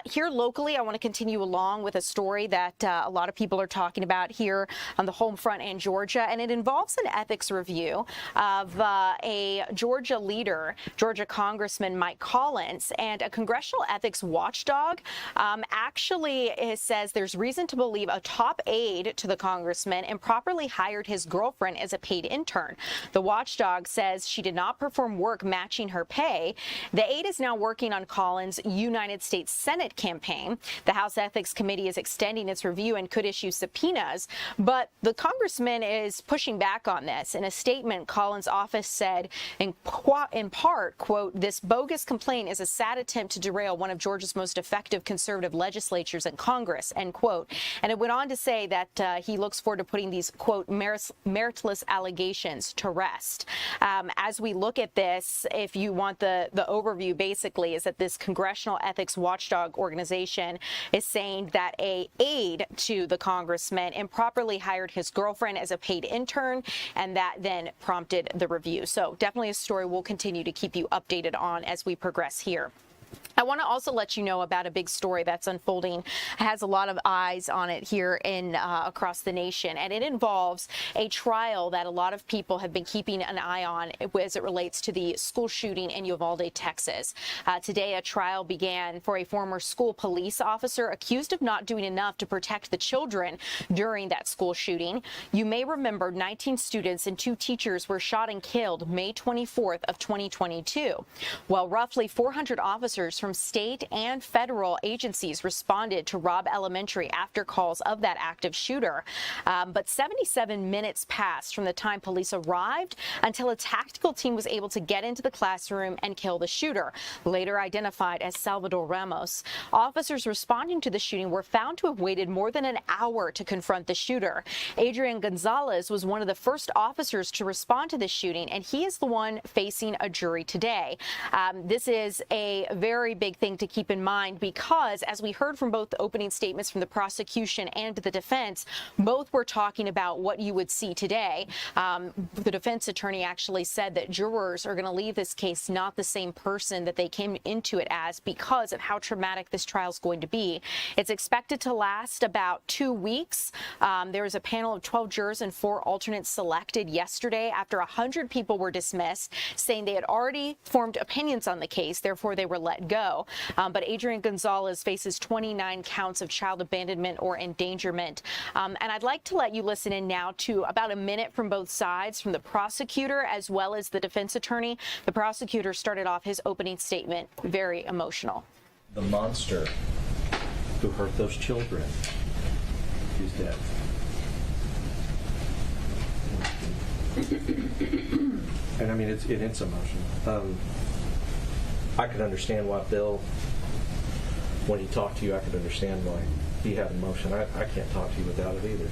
Here locally, I want to continue along with a story that a lot of people are talking about here on the home front in Georgia, and it involves an ethics review of a Georgia leader, Georgia Congressman Mike Collins, and a congressional ethics watchdog actually story says there's reason to believe a top aide to the congressman improperly hired his girlfriend as a paid intern. The watchdog says she did not perform work matching her pay. The aide is now working on Collins' United States Senate campaign. The House Ethics Committee is extending its review and could issue subpoenas, but the congressman is pushing back on this. In a statement, Collins' office said, in part, quote, "This bogus complaint is a sad attempt to derail one of Georgia's most effective conservative legislatures and Congress," end quote. And it went on to say that he looks forward to putting these, quote, meritless allegations to rest. As we look at this, if you want the overview, basically, is that this Congressional Ethics Watchdog organization is saying that a aide to the congressman improperly hired his girlfriend as a paid intern, and that then prompted the review. So definitely a story we'll continue to keep you updated on as we progress here. I want to also let you know about a big story that's unfolding. It has a lot of eyes on it here in across the nation, and it involves a trial that a lot of people have been keeping an eye on as it relates to the school shooting in Uvalde, Texas. Today, a trial began for a former school police officer accused of not doing enough to protect the children during that school shooting. You may remember 19 students and 2 teachers were shot and killed May 24th of 2022. Well, roughly 400 officers from state and federal agencies responded to Robb Elementary after calls of that active shooter. But 77 minutes passed from the time police arrived until a tactical team was able to get into the classroom and kill the shooter, later identified as Salvador Ramos. Officers responding to the shooting were found to have waited more than an hour to confront the shooter. Adrian Gonzalez was one of the first officers to respond to the shooting, and he is the one facing a jury today. This is a very big thing to keep in mind because, as we heard from both the opening statements from the prosecution and the defense, both were talking about what you would see today. The defense attorney actually said that jurors are going to leave this case not the same person that they came into it as because of how traumatic this trial is going to be. It's expected to last about 2 weeks. There was a panel of 12 jurors and 4 alternates selected yesterday after 100 people were dismissed, saying they had already formed opinions on the case, therefore they were let go. But Adrian Gonzalez faces 29 counts of child abandonment or endangerment. And I'd like to let you listen in now to about a minute from both sides, from the prosecutor as well as the defense attorney. The prosecutor started off his opening statement very emotional. The monster who hurt those children is dead. And I mean, it's emotional. I could understand why Bill, when he talked to you, I could understand why he had emotion. I can't talk to you without it either.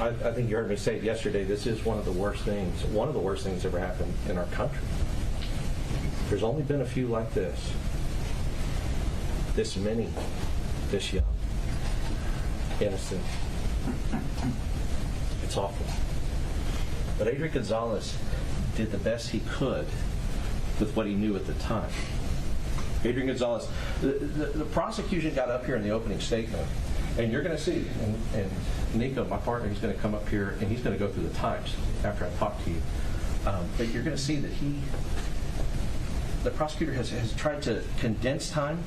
I think you heard me say it yesterday. This is one of the worst things ever happened in our country. There's only been a few like this. This many, this young, innocent. It's awful. But Adrian Gonzalez did the best he could with what he knew at the time. Adrian Gonzalez, the prosecution got up here in the opening statement, and you're going to see, and Nico, my partner, he's going to come up here and he's going to go through the times after I talk to you. But you're going to see that the prosecutor has tried to condense time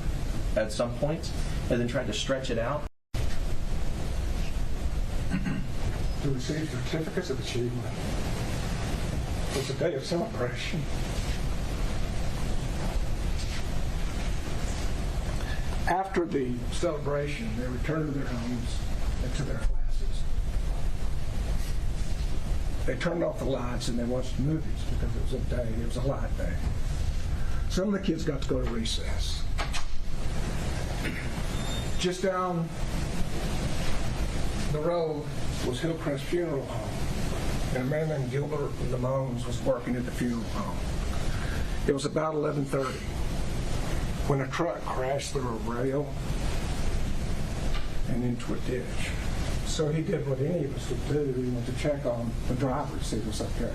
at some points and then tried to stretch it out. To receive certificates of achievement was a day of celebration. After the celebration, they returned to their homes and to their classes. They turned off the lights and they watched movies because it was a light day. Some of the kids got to go to recess. Just down the road was Hillcrest Funeral Home, and a man named Gilbert Lamons was working at the funeral home. It was about 11:30 when a truck crashed through a rail and into a ditch. So he did what any of us would do. He went to check on the driver to see if he was okay.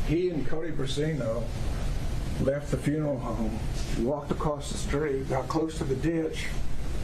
He and Cody Brasino left the funeral home, walked across the street, got close to the ditch,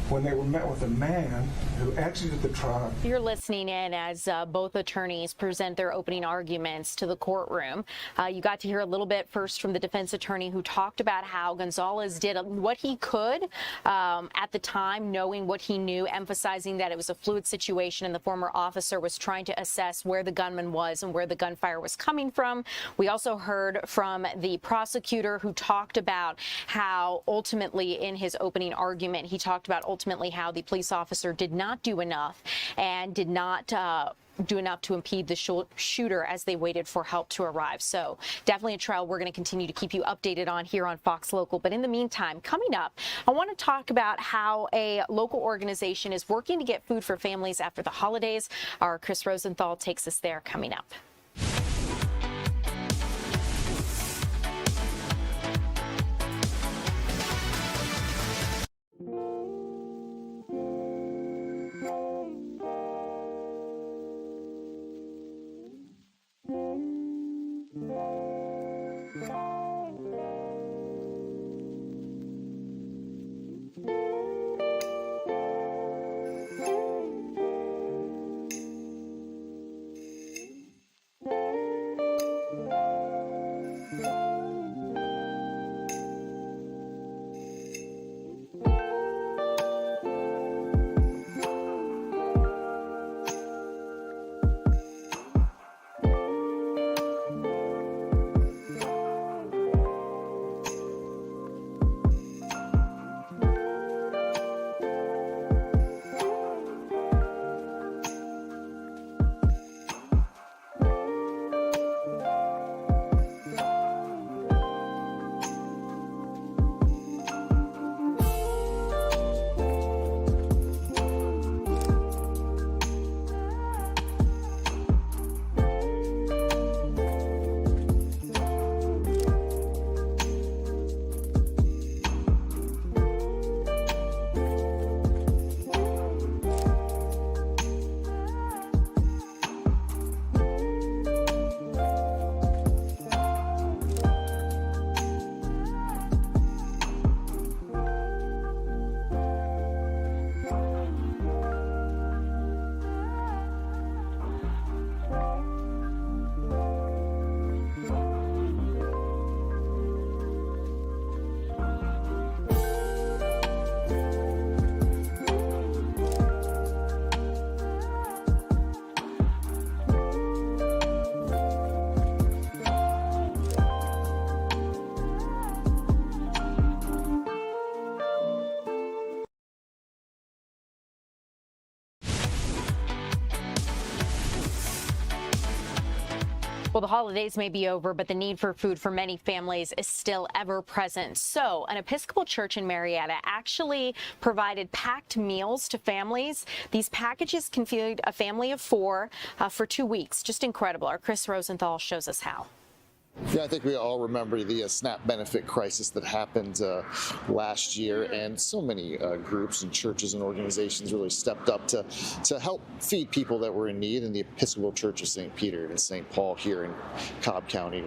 when they were met with a man who exited the truck. You're listening in as both attorneys present their opening arguments to the courtroom. You got to hear a little bit first from the defense attorney, who talked about how Gonzalez did what he could at the time, knowing what he knew, emphasizing that it was a fluid situation and the former officer was trying to assess where the gunman was and where the gunfire was coming from. We also heard from the prosecutor, who talked about how ultimately in his opening argument, he talked about ultimately how the police officer did not do enough and did not do enough to impede the shooter as they waited for help to arrive. So definitely a trial we're going to continue to keep you updated on here on Fox Local. But in the meantime, coming up, I want to talk about how a local organization is working to get food for families after the holidays. Our Chris Rosenthal takes us there coming up. Well, the holidays may be over, but the need for food for many families is still ever present. So an Episcopal church in Marietta actually provided packed meals to families. These packages can feed a family of 4 for 2 weeks. Just incredible. Our Chris Rosenthal shows us how. Yeah, I think we all remember the SNAP benefit crisis that happened last year, and so many groups and churches and organizations really stepped up to help feed people that were in need, and the Episcopal Church of St. Peter and St. Paul here in Cobb County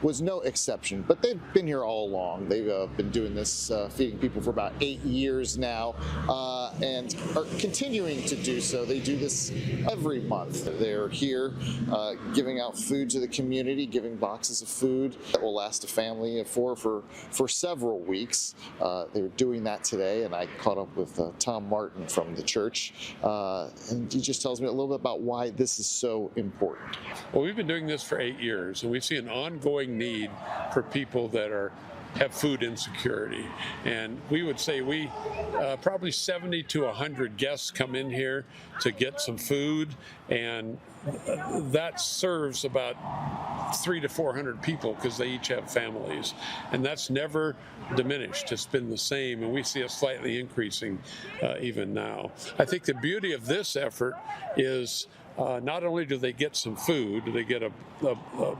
was no exception. But they've been here all along. They've been doing this, feeding people for about 8 years now, and are continuing to do so. They do this every month. They're here giving out food to the community, giving boxes of food that will last a family of 4 for several weeks. They're doing that today, and I caught up with Tom Martin from the church, and he just tells me a little bit about why this is so important. Well, we've been doing this for 8 years, and we see an ongoing need for people that have food insecurity. And we would say we probably 70 to 100 guests come in here to get some food, and that serves about 300 to 400 people because they each have families, and that's never diminished. It's been the same, and we see it slightly increasing even now. I think the beauty of this effort is not only do they get some food, they get a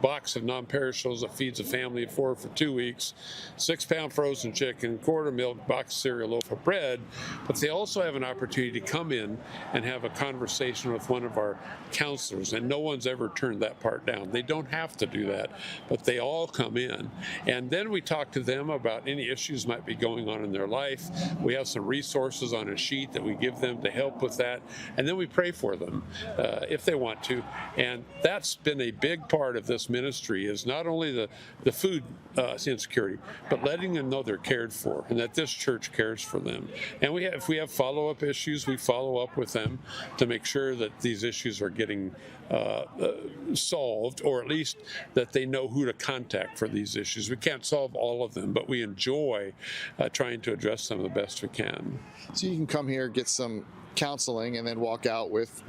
box of non-perishables that feeds a family of 4 for 2 weeks, 6-pound frozen chicken, quarter milk, box of cereal, loaf of bread, but they also have an opportunity to come in and have a conversation with one of our counselors, and no one's ever turned that part down. They don't have to do that, but they all come in, and then we talk to them about any issues might be going on in their life. We have some resources on a sheet that we give them to help with that, and then we pray for them if they want to. And that's been a big part of this ministry, is not only the food insecurity, but letting them know they're cared for and that this church cares for them. And if we have follow-up issues, we follow up with them to make sure that these issues are getting solved, or at least that they know who to contact for these issues. We can't solve all of them, but we enjoy trying to address them the best we can. So you can come here, get some counseling, and then walk out with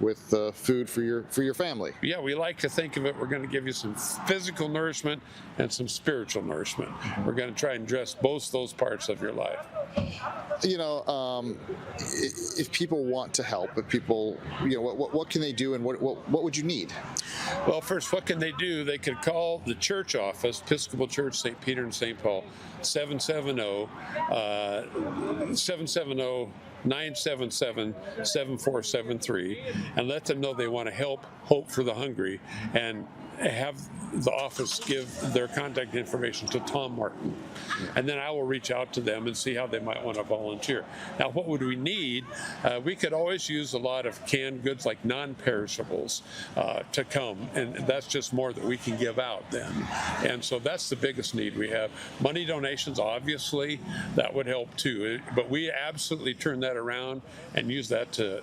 food for your family. Yeah, we like to think of it, we're going to give you some physical nourishment and some spiritual nourishment. We're going to try and address both those parts of your life. You know, if people want to help, if people, you know, what can they do, and what would you need? Well, first, what can they do? They could call the church office, Episcopal Church, St. Peter and St. Paul, 770-977-7473, and let them know they want to help Hope for the Hungry, and have the office give their contact information to Tom Martin, and then I will reach out to them and see how they might want to volunteer. Now, what would we need? We could always use a lot of canned goods like non-perishables to come, and that's just more that we can give out then. And so that's the biggest need we have. Money donations, obviously, that would help too, but we absolutely turn that around and use that to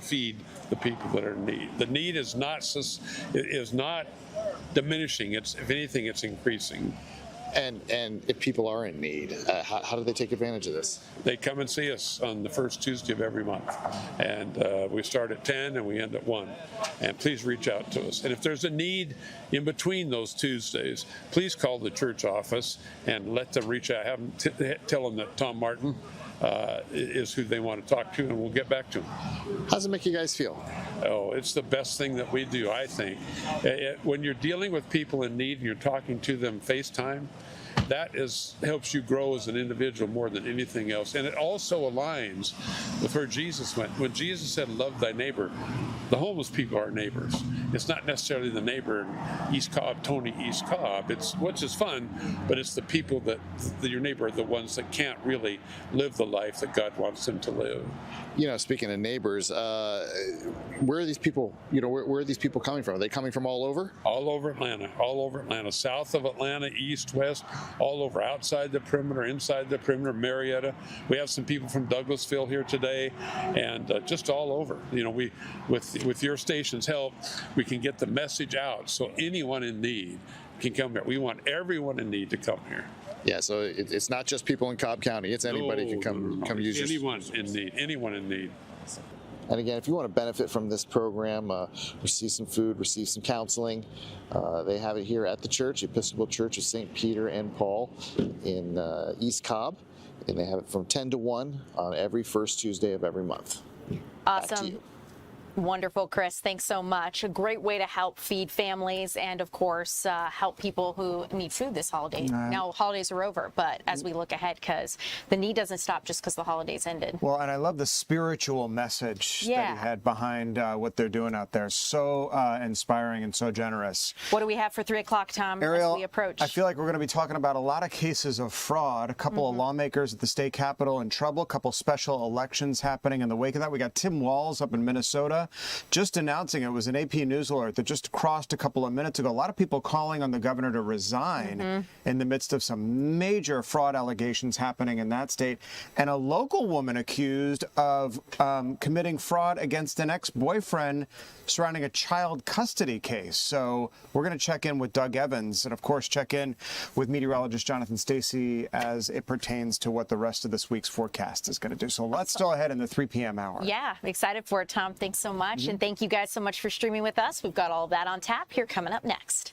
feed the people that are in need. The need is not diminishing. If anything, it's increasing. And if people are in need, how do they take advantage of this? They come and see us on the first Tuesday of every month, and we start at 10 and we end at 1. And please reach out to us. And if there's a need in between those Tuesdays, please call the church office and let them reach out. Have them tell them that Tom Martin is who they want to talk to, and we'll get back to them. How does it make you guys feel? Oh, it's the best thing that we do, I think. When you're dealing with people in need and you're talking to them FaceTime, that helps you grow as an individual more than anything else. And it also aligns with where Jesus went. When Jesus said, love thy neighbor, the homeless people are neighbors. It's not necessarily the neighbor in East Cobb, Tony East Cobb, which is fun, but it's the people that your neighbor are the ones that can't really live the life that God wants them to live. You know, speaking of neighbors, where are these people, where are these people coming from? Are they coming from all over? All over Atlanta, south of Atlanta, east, west, all over, outside the perimeter, inside the perimeter, Marietta. We have some people from Douglasville here today, and just all over. You know, with your station's help, we can get the message out so anyone in need can come here. We want everyone in need to come here. Yeah, so it's not just people in Cobb County. It's anybody can come use your... Anyone in need. And again, if you want to benefit from this program, receive some food, receive some counseling, they have it here at the church, Episcopal Church of St. Peter and Paul in East Cobb. And they have it from 10 to 1 on every first Tuesday of every month. Awesome. Wonderful, Chris. Thanks so much. A great way to help feed families and, of course, help people who need food this holiday. Now, holidays are over, but as we look ahead, because the need doesn't stop just because the holidays ended. Well, and I love the spiritual message that he had behind what they're doing out there. So inspiring and so generous. What do we have for 3 o'clock, Tom, Ariel, as we approach? I feel like we're going to be talking about a lot of cases of fraud. A couple of lawmakers at the state capitol in trouble. A couple special elections happening in the wake of that. We got Tim Walz up in Minnesota just announcing, it was an AP News alert that just crossed a couple of minutes ago. A lot of people calling on the governor to resign in the midst of some major fraud allegations happening in that state. And a local woman accused of committing fraud against an ex-boyfriend surrounding a child custody case. So we're going to check in with Doug Evans and, of course, check in with meteorologist Jonathan Stacy as it pertains to what the rest of this week's forecast is going to do. So let's still ahead in the 3 p.m. hour. Yeah, I'm excited for it, Tom. Thanks so much. And thank you guys so much for streaming with us. We've got all of that on tap here coming up next.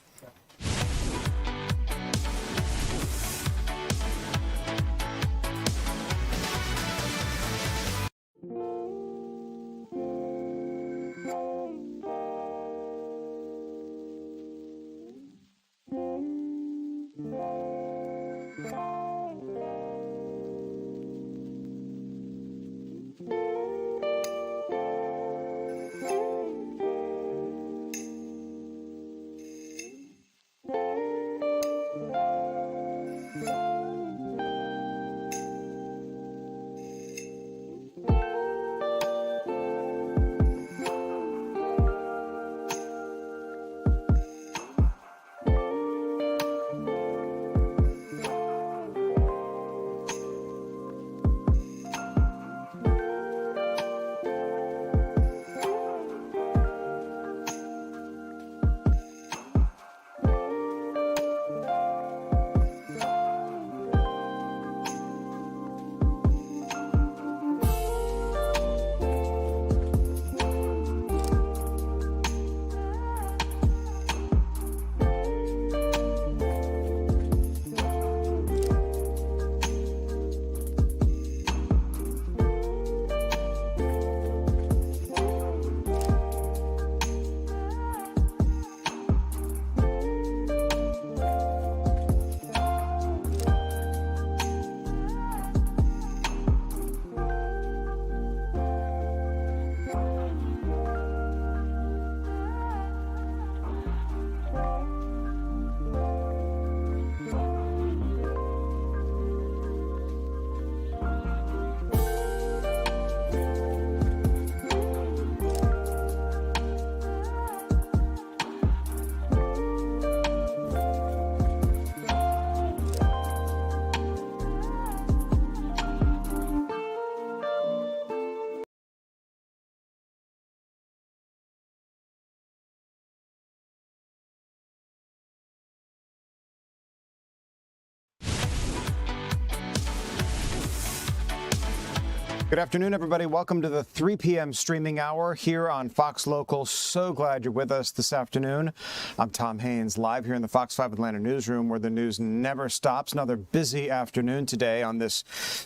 Good afternoon, everybody. Welcome to the 3 p.m. streaming hour here on Fox Local. So glad you're with us this afternoon. I'm Tom Haynes, live here in the Fox 5 Atlanta newsroom, where the news never stops. Another busy afternoon today on this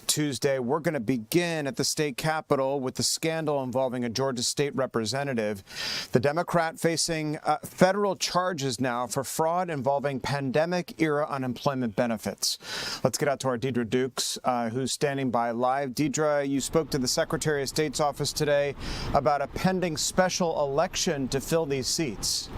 Tuesday. We're going to begin at the state capitol with the scandal involving a Georgia state representative. The Democrat facing federal charges now for fraud involving pandemic-era unemployment benefits. Let's get out to our Deidre Dukes, who's standing by live. Deidre, you spoke to the Secretary of State's office today about a pending special election to fill these seats.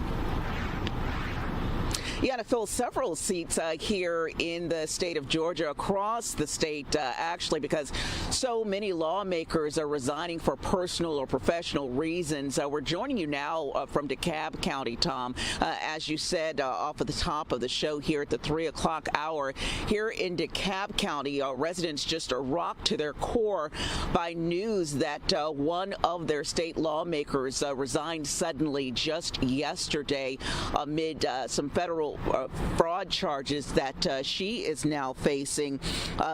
Yeah, to fill several seats here in the state of Georgia, across the state, actually, because so many lawmakers are resigning for personal or professional reasons. We're joining you now from DeKalb County, Tom. As you said off at the top of the show here at the 3 o'clock hour, here in DeKalb County, residents just are rocked to their core by news that one of their state lawmakers resigned suddenly just yesterday amid some federal fraud charges that she is now facing.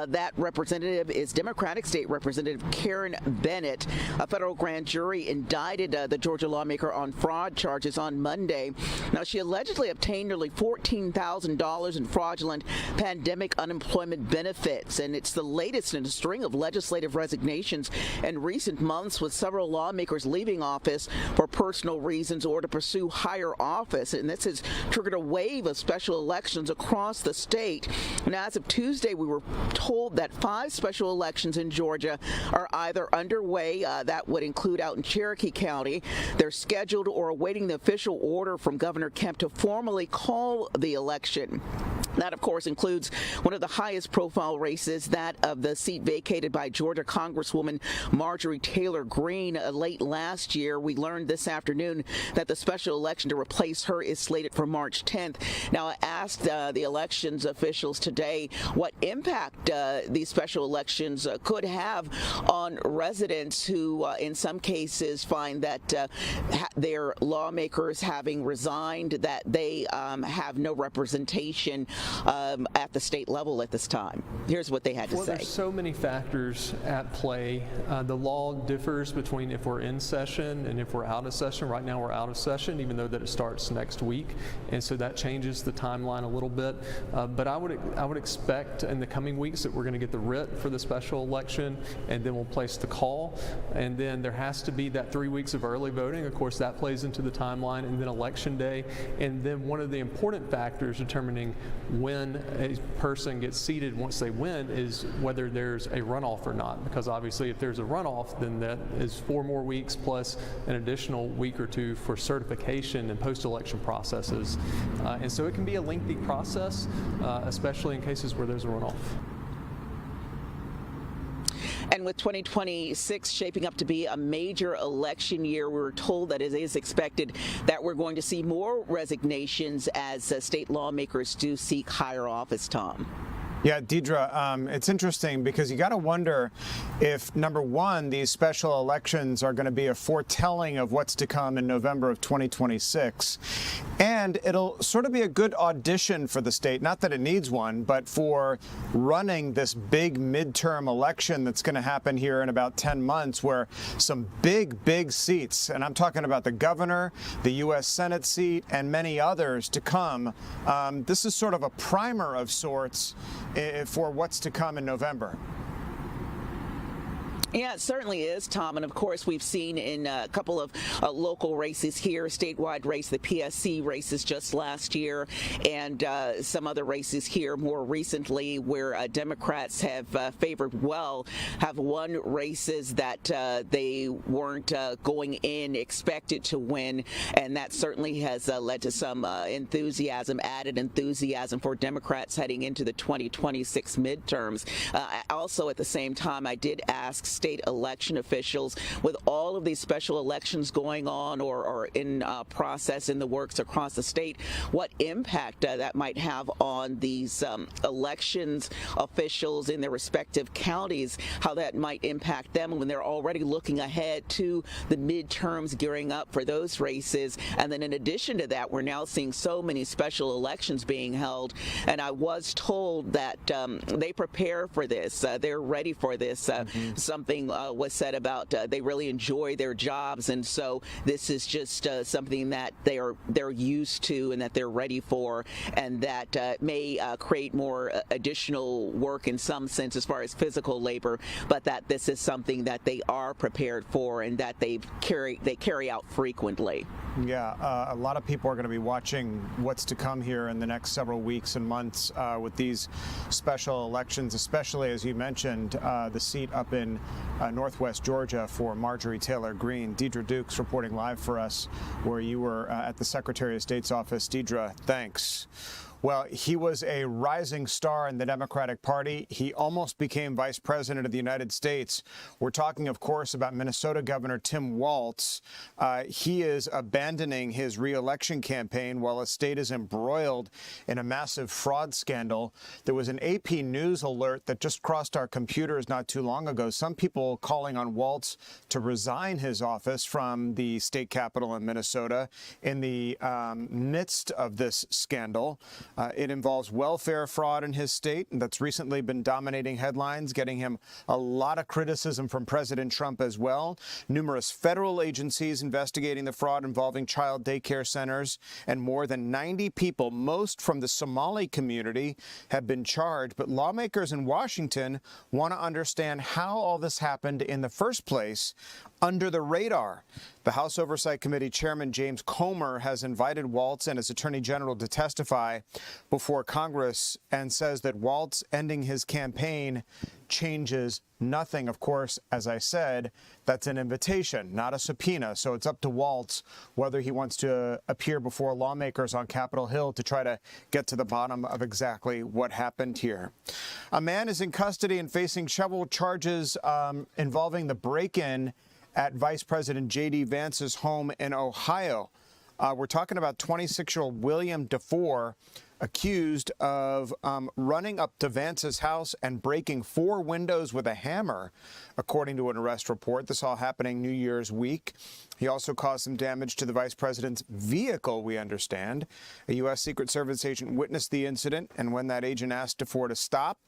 That representative is Democratic State Representative Karen Bennett. A federal grand jury indicted the Georgia lawmaker on fraud charges on Monday. Now, she allegedly obtained nearly $14,000 in fraudulent pandemic unemployment benefits, and it's the latest in a string of legislative resignations in recent months, with several lawmakers leaving office for personal reasons or to pursue higher office. And this has triggered a wave of special elections across the state. And as of Tuesday, we were told that 5 special elections in Georgia are either underway, that would include out in Cherokee County. They're scheduled or awaiting the official order from Governor Kemp to formally call the election. That, of course, includes one of the highest profile races, that of the seat vacated by Georgia Congresswoman Marjorie Taylor Greene late last year. We learned this afternoon that the special election to replace her is slated for March 10th. Now, I asked the elections officials today what impact these special elections could have on residents who, in some cases, find that their lawmakers having resigned, that they have no representation at the state level at this time. Here's what they had to say. There's so many factors at play. The law differs between if we're in session and if we're out of session. Right now we're out of session, even though that it starts next week, and so that changes the timeline a little bit. But I would expect in the coming weeks that we're going to get the writ for the special election, and then we'll place the call, and then there has to be that 3 weeks of early voting. Of course, that plays into the timeline, and then election day, and then one of the important factors determining when a person gets seated once they win is whether there's a runoff or not, because obviously if there's a runoff, then that is 4 more weeks plus an additional week or 2 for certification and post-election processes, and so it can be a lengthy process, especially in cases where there's a runoff. And with 2026 shaping up to be a major election year, we were told that it is expected that we're going to see more resignations as state lawmakers do seek higher office, Tom. Yeah, Deidre, it's interesting because you got to wonder if, number one, these special elections are going to be a foretelling of what's to come in November of 2026. And it'll sort of be a good audition for the state, not that it needs one, but for running this big midterm election that's going to happen here in about 10 months, where some big seats, and I'm talking about the governor, the U.S. Senate seat, and many others to come. This is sort of a primer of sorts for what's to come in November. Yeah, it certainly is, Tom. And of course, we've seen in a couple of local races here, statewide race, the PSC races just last year, and some other races here more recently where Democrats have favored well, have won races that they weren't going in expected to win. And that certainly has led to some enthusiasm, added enthusiasm for Democrats heading into the 2026 midterms. Also, at the same time, I did ask state election officials, with all of these special elections going on or in process in the works across the state, what impact that might have on these elections officials in their respective counties, how that might impact them when they're already looking ahead to the midterms, gearing up for those races. And then in addition to that, we're now seeing so many special elections being held. And I was told that they prepare for this. They're ready for this. Something something was said about they really enjoy their jobs, and so this is just something that they're used to and that they're ready for, and that may create more additional work in some sense as far as physical labor, but that this is something that they are prepared for and that they carry out frequently. Yeah, a lot of people are going to be watching what's to come here in the next several weeks and months with these special elections, especially, as you mentioned, the seat up in northwest Georgia for Marjorie Taylor Greene. Deidre Dukes reporting live for us where you were at the Secretary of State's office. Deidre, thanks. Well, he was a rising star in the Democratic Party. He almost became vice president of the United States. We're talking, of course, about Minnesota Governor Tim Walz. He is abandoning his re-election campaign while the state is embroiled in a massive fraud scandal. There was an AP News alert that just crossed our computers not too long ago. Some people calling on Walz to resign his office from the state capitol in Minnesota in the midst of this scandal. It involves welfare fraud in his state, and that's recently been dominating headlines, getting him a lot of criticism from President Trump as well. Numerous federal agencies investigating the fraud involving child daycare centers, and more than 90 people, most from the Somali community, have been charged. But lawmakers in Washington want to understand how all this happened in the first place under the radar. The House Oversight Committee Chairman James Comer has invited Walz and his Attorney General to testify before Congress and says that Walz ending his campaign changes nothing. Of course, as I said, that's an invitation, not a subpoena. So it's up to Walz whether he wants to appear before lawmakers on Capitol Hill to try to get to the bottom of exactly what happened here. A man is in custody and facing several charges involving the break-in at Vice President J.D. Vance's home in Ohio. We're talking about 26-year-old William DeFore, accused of running up to Vance's house and breaking 4 windows with a hammer, according to an arrest report. This all happening New Year's week. He also caused some damage to the vice president's vehicle, we understand. A U.S. Secret Service agent witnessed the incident, and when that agent asked DeFore to stop,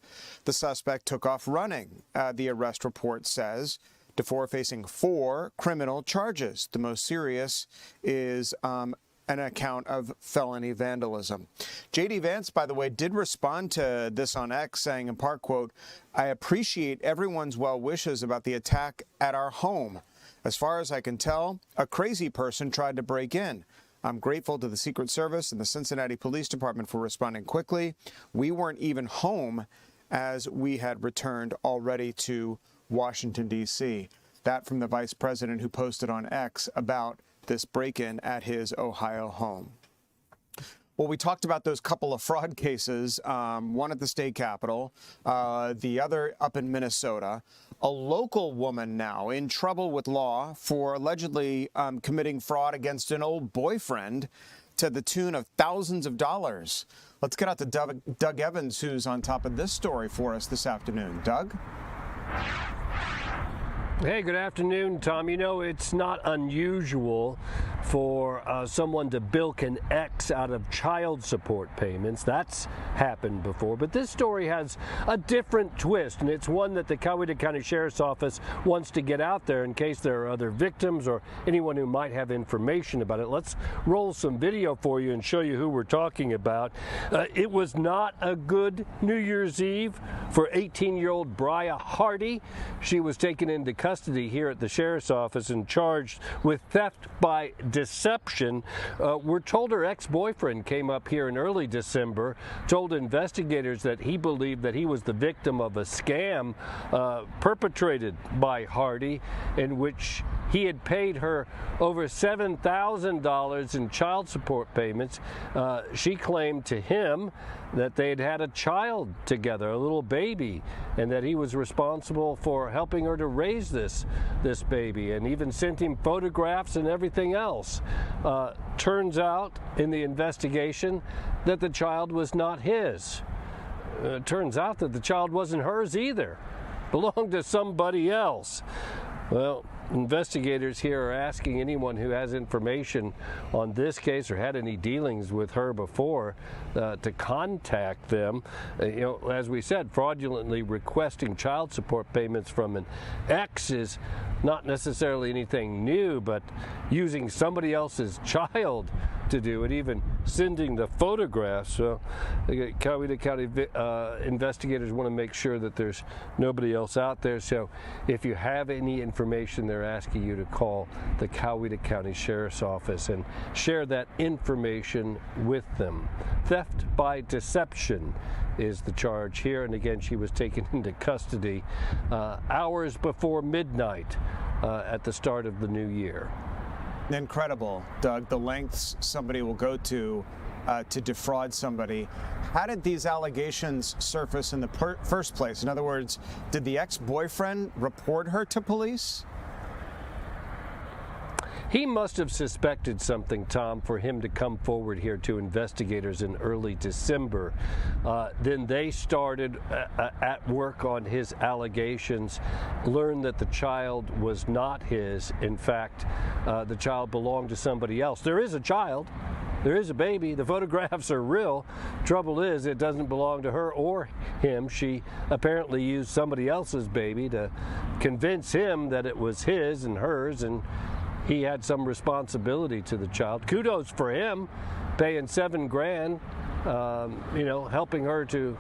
the suspect took off running, the arrest report says. DeFore facing 4 criminal charges. The most serious is an account of felony vandalism. J.D. Vance, by the way, did respond to this on X, saying in part, quote, "I appreciate everyone's well wishes about the attack at our home. As far as I can tell, a crazy person tried to break in. I'm grateful to the Secret Service and the Cincinnati Police Department for responding quickly. We weren't even home as we had returned already to Washington, D.C." That from the vice president, who posted on X about this break-in at his Ohio home. Well, we talked about those couple of fraud cases, one at the state capitol, the other up in Minnesota. A local woman now in trouble with law for allegedly committing fraud against an old boyfriend to the tune of thousands of dollars. Let's get out to Doug Evans, who's on top of this story for us this afternoon. Doug? Hey, good afternoon, Tom. You know, it's not unusual for someone to bilk an ex out of child support payments. That's happened before. But this story has a different twist, and it's one that the Coweta County Sheriff's Office wants to get out there in case there are other victims or anyone who might have information about it. Let's roll some video for you and show you who we're talking about. It was not a good New Year's Eve for 18-year-old Bria Hardy. She was taken into custody here at the Sheriff's Office and charged with theft by deception. We're told her ex-boyfriend came up here in early December, told investigators that he believed that he was the victim of a scam perpetrated by Hardy, in which he had paid her over $7,000 in child support payments. She claimed to him that they had had a child together, a little baby, and that he was responsible for helping her to raise this baby, and even sent him photographs and everything else. Turns out in the investigation that the child was not his. Turns out that the child wasn't hers either, belonged to somebody else. Well, investigators here are asking anyone who has information on this case or had any dealings with her before to contact them. As we said, fraudulently requesting child support payments from an ex is not necessarily anything new, but using somebody else's child to do it, even sending the photographs. So the Coweta County investigators want to make sure that there's nobody else out there. So if you have any information, they're asking you to call the Coweta County Sheriff's Office and share that information with them. Theft by deception is the charge here. And again, she was taken into custody hours before midnight at the start of the new year. Incredible, Doug, the lengths somebody will go to defraud somebody. How did these allegations surface in the first place? In other words, did the ex-boyfriend report her to police? He must have suspected something, Tom, for him to come forward here to investigators in early December. Then they started at work on his allegations, learned that the child was not his. In fact, the child belonged to somebody else. There is a child. There is a baby. The photographs are real. Trouble is, it doesn't belong to her or him. She apparently used somebody else's baby to convince him that it was his and hers, and he had some responsibility to the child. Kudos for him, paying $7,000, helping her to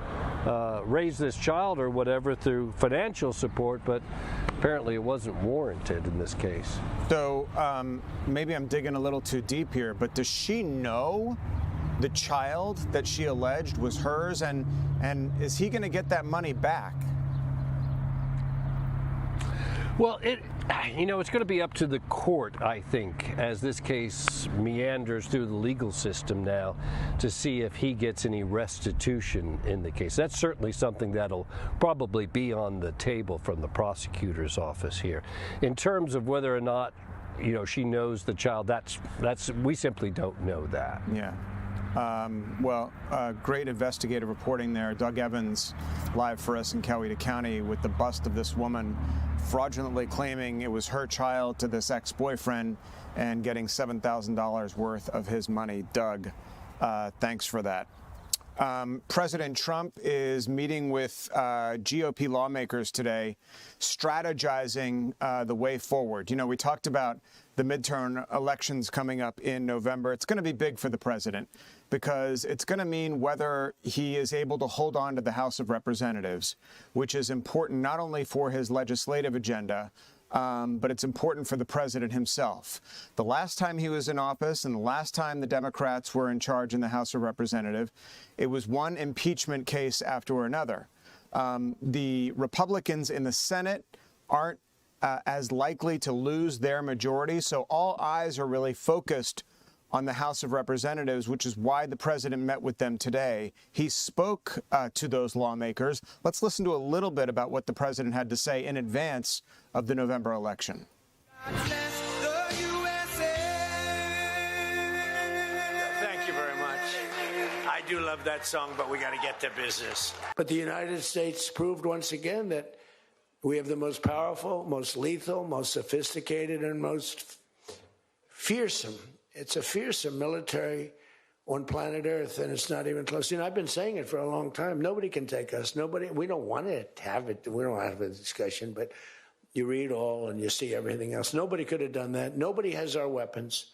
raise this child or whatever through financial support, but apparently it wasn't warranted in this case. So maybe I'm digging a little too deep here, but does she know the child that she alleged was hers, and is he going to get that money back? Well, it's going to be up to the court, I think, as this case meanders through the legal system now, to see if he gets any restitution in the case. That's certainly something that'll probably be on the table from the prosecutor's office here. In terms of whether or not, she knows the child, that's we simply don't know that. Yeah. Great investigative reporting there. Doug Evans, live for us in Coweta County with the bust of this woman fraudulently claiming it was her child to this ex-boyfriend and getting $7,000 worth of his money. Doug, thanks for that. President Trump is meeting with GOP lawmakers today, strategizing the way forward. We talked about the midterm elections coming up in November. It's going to be big for the president because it's going to mean whether he is able to hold on to the House of Representatives, which is important not only for his legislative agenda, but it's important for the president himself. The last time he was in office and the last time the Democrats were in charge in the House of Representatives, it was one impeachment case after another. The Republicans in the Senate aren't as likely to lose their majority, so all eyes are really focused on the House of Representatives, which is why the president met with them today. He spoke to those lawmakers. Let's listen to a little bit about what the president had to say in advance of the November election. Thank you very much. I do love that song, but we got to get to business. But the United States proved once again that we have the most powerful, most lethal, most sophisticated, and most fearsome. It's a fearsome military on planet Earth, and it's not even close. I've been saying it for a long time. Nobody can take us. Nobody. We don't want to have it. We don't have a discussion, but you read all and you see everything else. Nobody could have done that. Nobody has our weapons.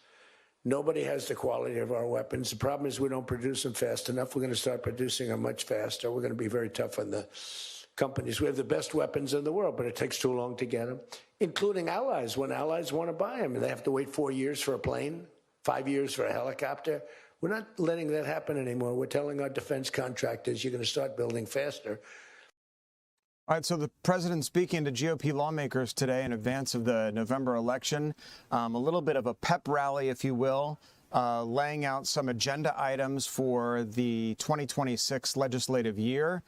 Nobody has the quality of our weapons. The problem is we don't produce them fast enough. We're going to start producing them much faster. We're going to be very tough on the companies. We have the best weapons in the world, but it takes too long to get them, including allies. When allies want to buy them, and they have to wait 4 years for a plane, 5 years for a helicopter. We're not letting that happen anymore. We're telling our defense contractors, you're going to start building faster. All right, so the president speaking to GOP lawmakers today in advance of the November election, a little bit of a pep rally, if you will, laying out some agenda items for the 2026 legislative year.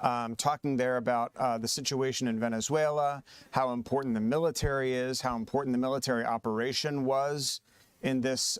Talking there about the situation in Venezuela, how important the military is, how important the military operation was in this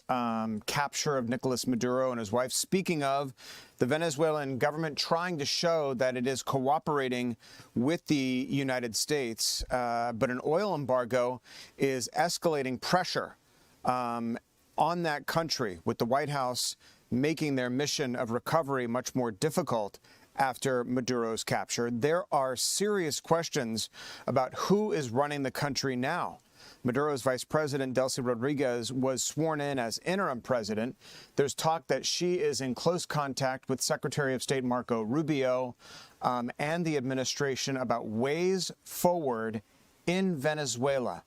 capture of Nicolas Maduro and his wife. Speaking of the Venezuelan government trying to show that it is cooperating with the United States, but an oil embargo is escalating pressure on that country, with the White House making their mission of recovery much more difficult after Maduro's capture. There are serious questions about who is running the country now. Maduro's vice president, Delcy Rodriguez, was sworn in as interim president. There's talk that she is in close contact with Secretary of State Marco Rubio and the administration about ways forward in Venezuela.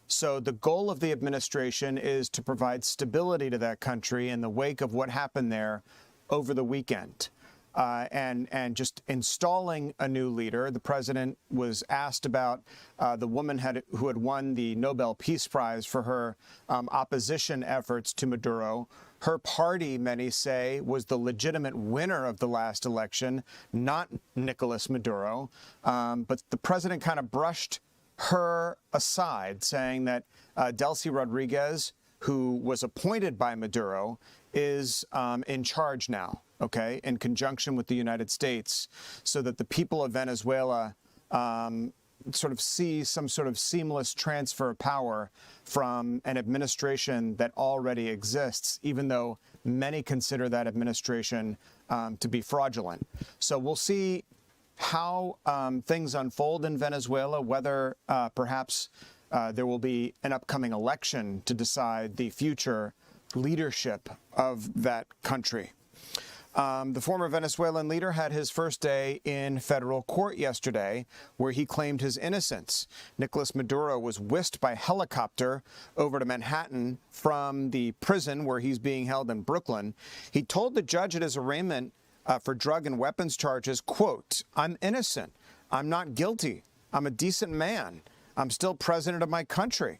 So the goal of the administration is to provide stability to that country in the wake of what happened there over the weekend. And just installing a new leader. The president was asked about the woman who had won the Nobel Peace Prize for her opposition efforts to Maduro. Her party, many say, was the legitimate winner of the last election, not Nicolas Maduro. But the president kind of brushed her aside, saying that Delcy Rodriguez, who was appointed by Maduro, is in charge now, okay, in conjunction with the United States, so that the people of Venezuela sort of see some sort of seamless transfer of power from an administration that already exists, even though many consider that administration to be fraudulent. So we'll see how things unfold in Venezuela, whether perhaps there will be an upcoming election to decide the future leadership of that country. The former Venezuelan leader had his first day in federal court yesterday, where he claimed his innocence. Nicolas Maduro was whisked by helicopter over to Manhattan from the prison where he's being held in Brooklyn. He told the judge at his arraignment for drug and weapons charges, quote, "I'm innocent. I'm not guilty. I'm a decent man. I'm still president of my country."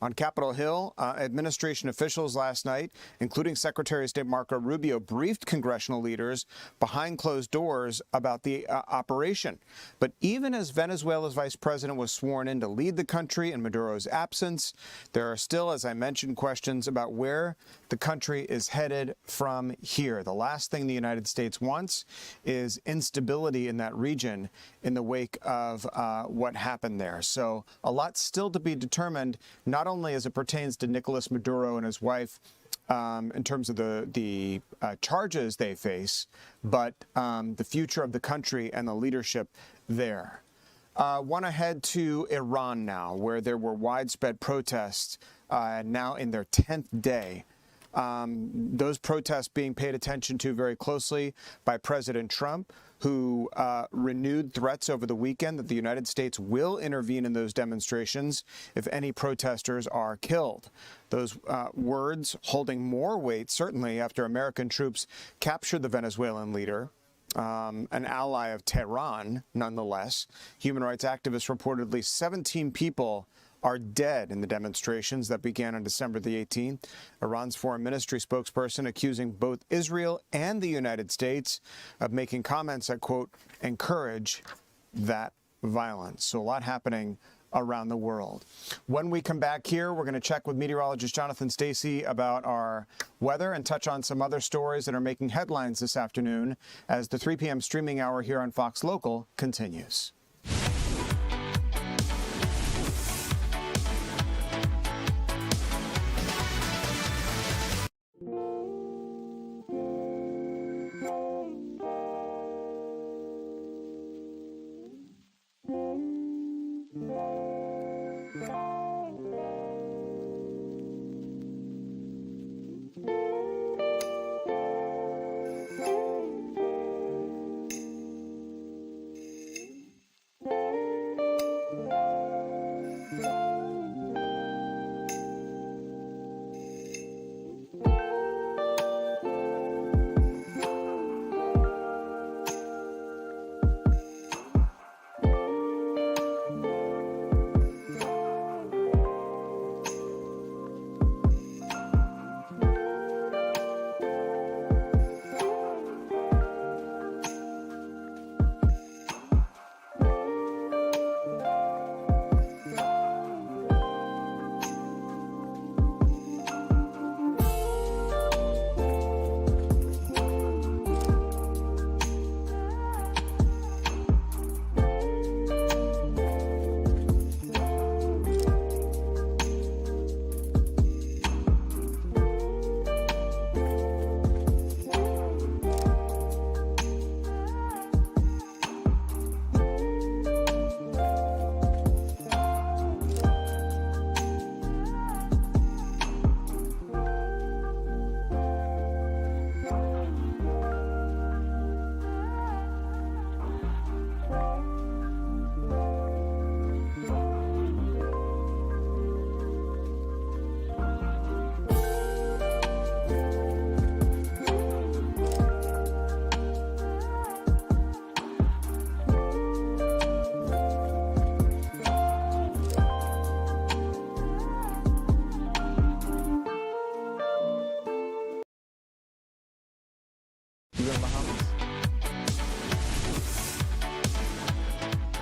On Capitol Hill, administration officials last night, including Secretary of State Marco Rubio, briefed congressional leaders behind closed doors about the operation. But even as Venezuela's vice president was sworn in to lead the country in Maduro's absence, there are still, as I mentioned, questions about where the country is headed from here. The last thing the United States wants is instability in that region in the wake of what happened there. So a lot still to be determined, not only as it pertains to Nicolas Maduro and his wife in terms of the charges they face, but the future of the country and the leadership there. Want to head to Iran now, where there were widespread protests now in their 10th day. Those protests being paid attention to very closely by President Trump, who renewed threats over the weekend that the United States will intervene in those demonstrations if any protesters are killed. Those words holding more weight, certainly, after American troops captured the Venezuelan leader, an ally of Tehran, nonetheless. Human rights activists reported at least 17 people are dead in the demonstrations that began on December the 18th. Iran's foreign ministry spokesperson accusing both Israel and the United States of making comments that, quote, encourage that violence. So a lot happening around the world. When we come back here, we're going to check with meteorologist Jonathan Stacey about our weather and touch on some other stories that are making headlines this afternoon as the 3 p.m. streaming hour here on Fox Local continues.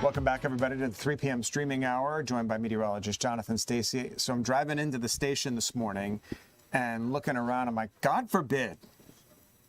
Welcome back, everybody, to the 3 p.m. streaming hour, joined by meteorologist Jonathan Stacey. So I'm driving into the station this morning and looking around. I'm like, God forbid,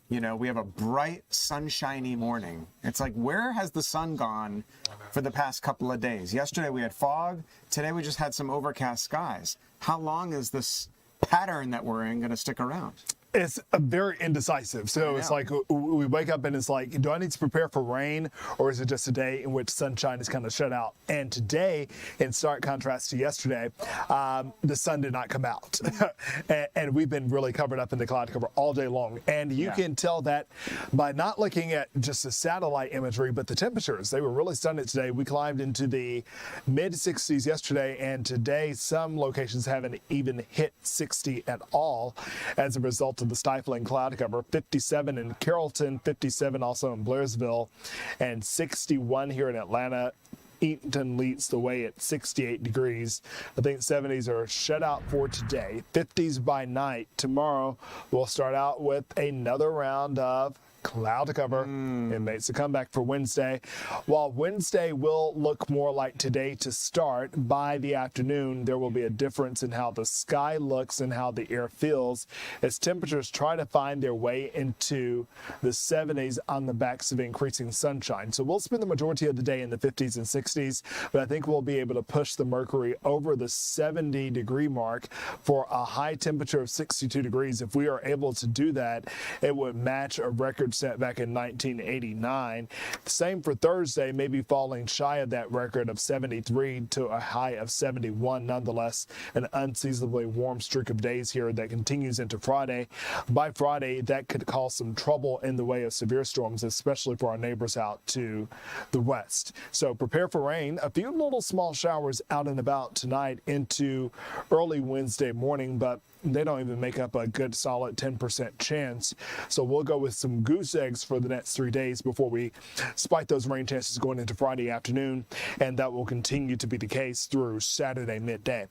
we have a bright, sunshiny morning. It's like, where has the sun gone for the past couple of days? Yesterday we had fog. Today we just had some overcast skies. How long is this pattern that we're in going to stick around? It's very indecisive. So it's like we wake up and it's like, do I need to prepare for rain, or is it just a day in which sunshine is kind of shut out? And today, in stark contrast to yesterday, the sun did not come out. and we've been really covered up in the cloud cover all day long. And you can tell that by not looking at just the satellite imagery, but the temperatures. They were really stunning today. We climbed into the mid-60s yesterday, and today some locations haven't even hit 60 at all as a result of the stifling cloud cover. 57 in Carrollton, 57 also in Blairsville, and 61 here in Atlanta. Eaton leads the way at 68 degrees. I think 70s are shut out for today. 50s by night. Tomorrow we'll start out with another round of cloud cover. It makes a comeback for Wednesday. While Wednesday will look more like today to start, by the afternoon there will be a difference in how the sky looks and how the air feels as temperatures try to find their way into the 70s on the backs of increasing sunshine. So we'll spend the majority of the day in the 50s and 60s, but I think we'll be able to push the mercury over the 70 degree mark for a high temperature of 62 degrees. If we are able to do that, it would match a record set back in 1989. Same for Thursday, maybe falling shy of that record of 73 to a high of 71. Nonetheless, an unseasonably warm streak of days here that continues into Friday. By Friday, that could cause some trouble in the way of severe storms, especially for our neighbors out to the west. So prepare for rain. A few little small showers out and about tonight into early Wednesday morning, but they don't even make up a good solid 10% chance. So we'll go with some goose eggs for the next 3 days before we spike those rain chances going into Friday afternoon, and that will continue to be the case through Saturday midday.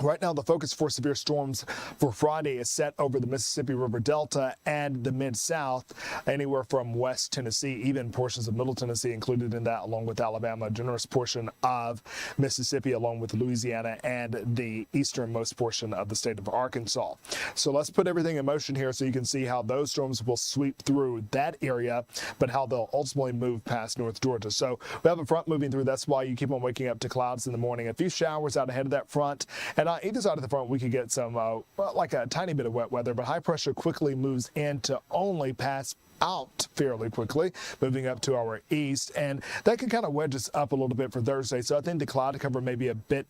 Right now, the focus for severe storms for Friday is set over the Mississippi River Delta and the Mid-South, anywhere from West Tennessee, even portions of Middle Tennessee included in that, along with Alabama, a generous portion of Mississippi, along with Louisiana, and the easternmost portion of the state of Arkansas. So let's put everything in motion here so you can see how those storms will sweep through that area, but how they'll ultimately move past North Georgia. So we have a front moving through. That's why you keep on waking up to clouds in the morning. A few showers out ahead of that front. And on either side of the front, we could get some, like a tiny bit of wet weather, but high pressure quickly moves in to only pass out fairly quickly, moving up to our east, and that could kind of wedge us up a little bit for Thursday. So I think the cloud cover may be a bit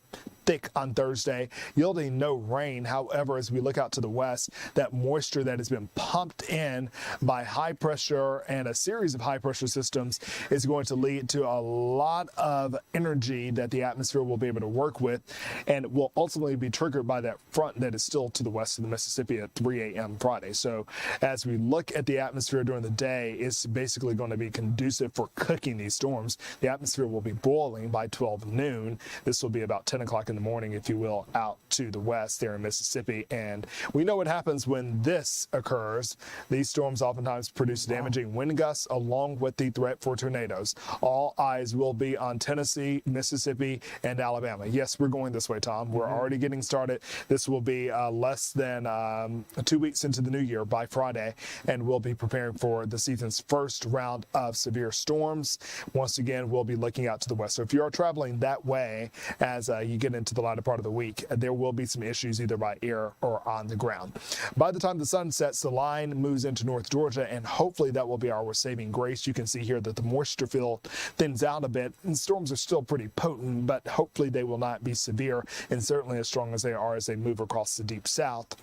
thick on Thursday, yielding no rain. However, as we look out to the west, that moisture that has been pumped in by high pressure and a series of high pressure systems is going to lead to a lot of energy that the atmosphere will be able to work with, and will ultimately be triggered by that front that is still to the west of the Mississippi at 3 a.m. Friday. So as we look at the atmosphere during the day, it's basically going to be conducive for cooking these storms. The atmosphere will be boiling by 12 noon. This will be about 10 o'clock in the morning, if you will, out to the west there in Mississippi. And we know what happens when this occurs. These storms oftentimes produce damaging wind gusts along with the threat for tornadoes. All eyes will be on Tennessee, Mississippi, and Alabama. Yes, we're going this way, Tom. We're already getting started. This will be less than 2 weeks into the new year by Friday, and we'll be preparing for the season's first round of severe storms. Once again, we'll be looking out to the west. So if you are traveling that way as you get into the latter part of the week, there will be some issues either by air or on the ground. By the time the sun sets, the line moves into North Georgia, and hopefully that will be our saving grace. You can see here that the moisture field thins out a bit, and storms are still pretty potent, but hopefully they will not be severe, and certainly as strong as they are as they move across the deep south.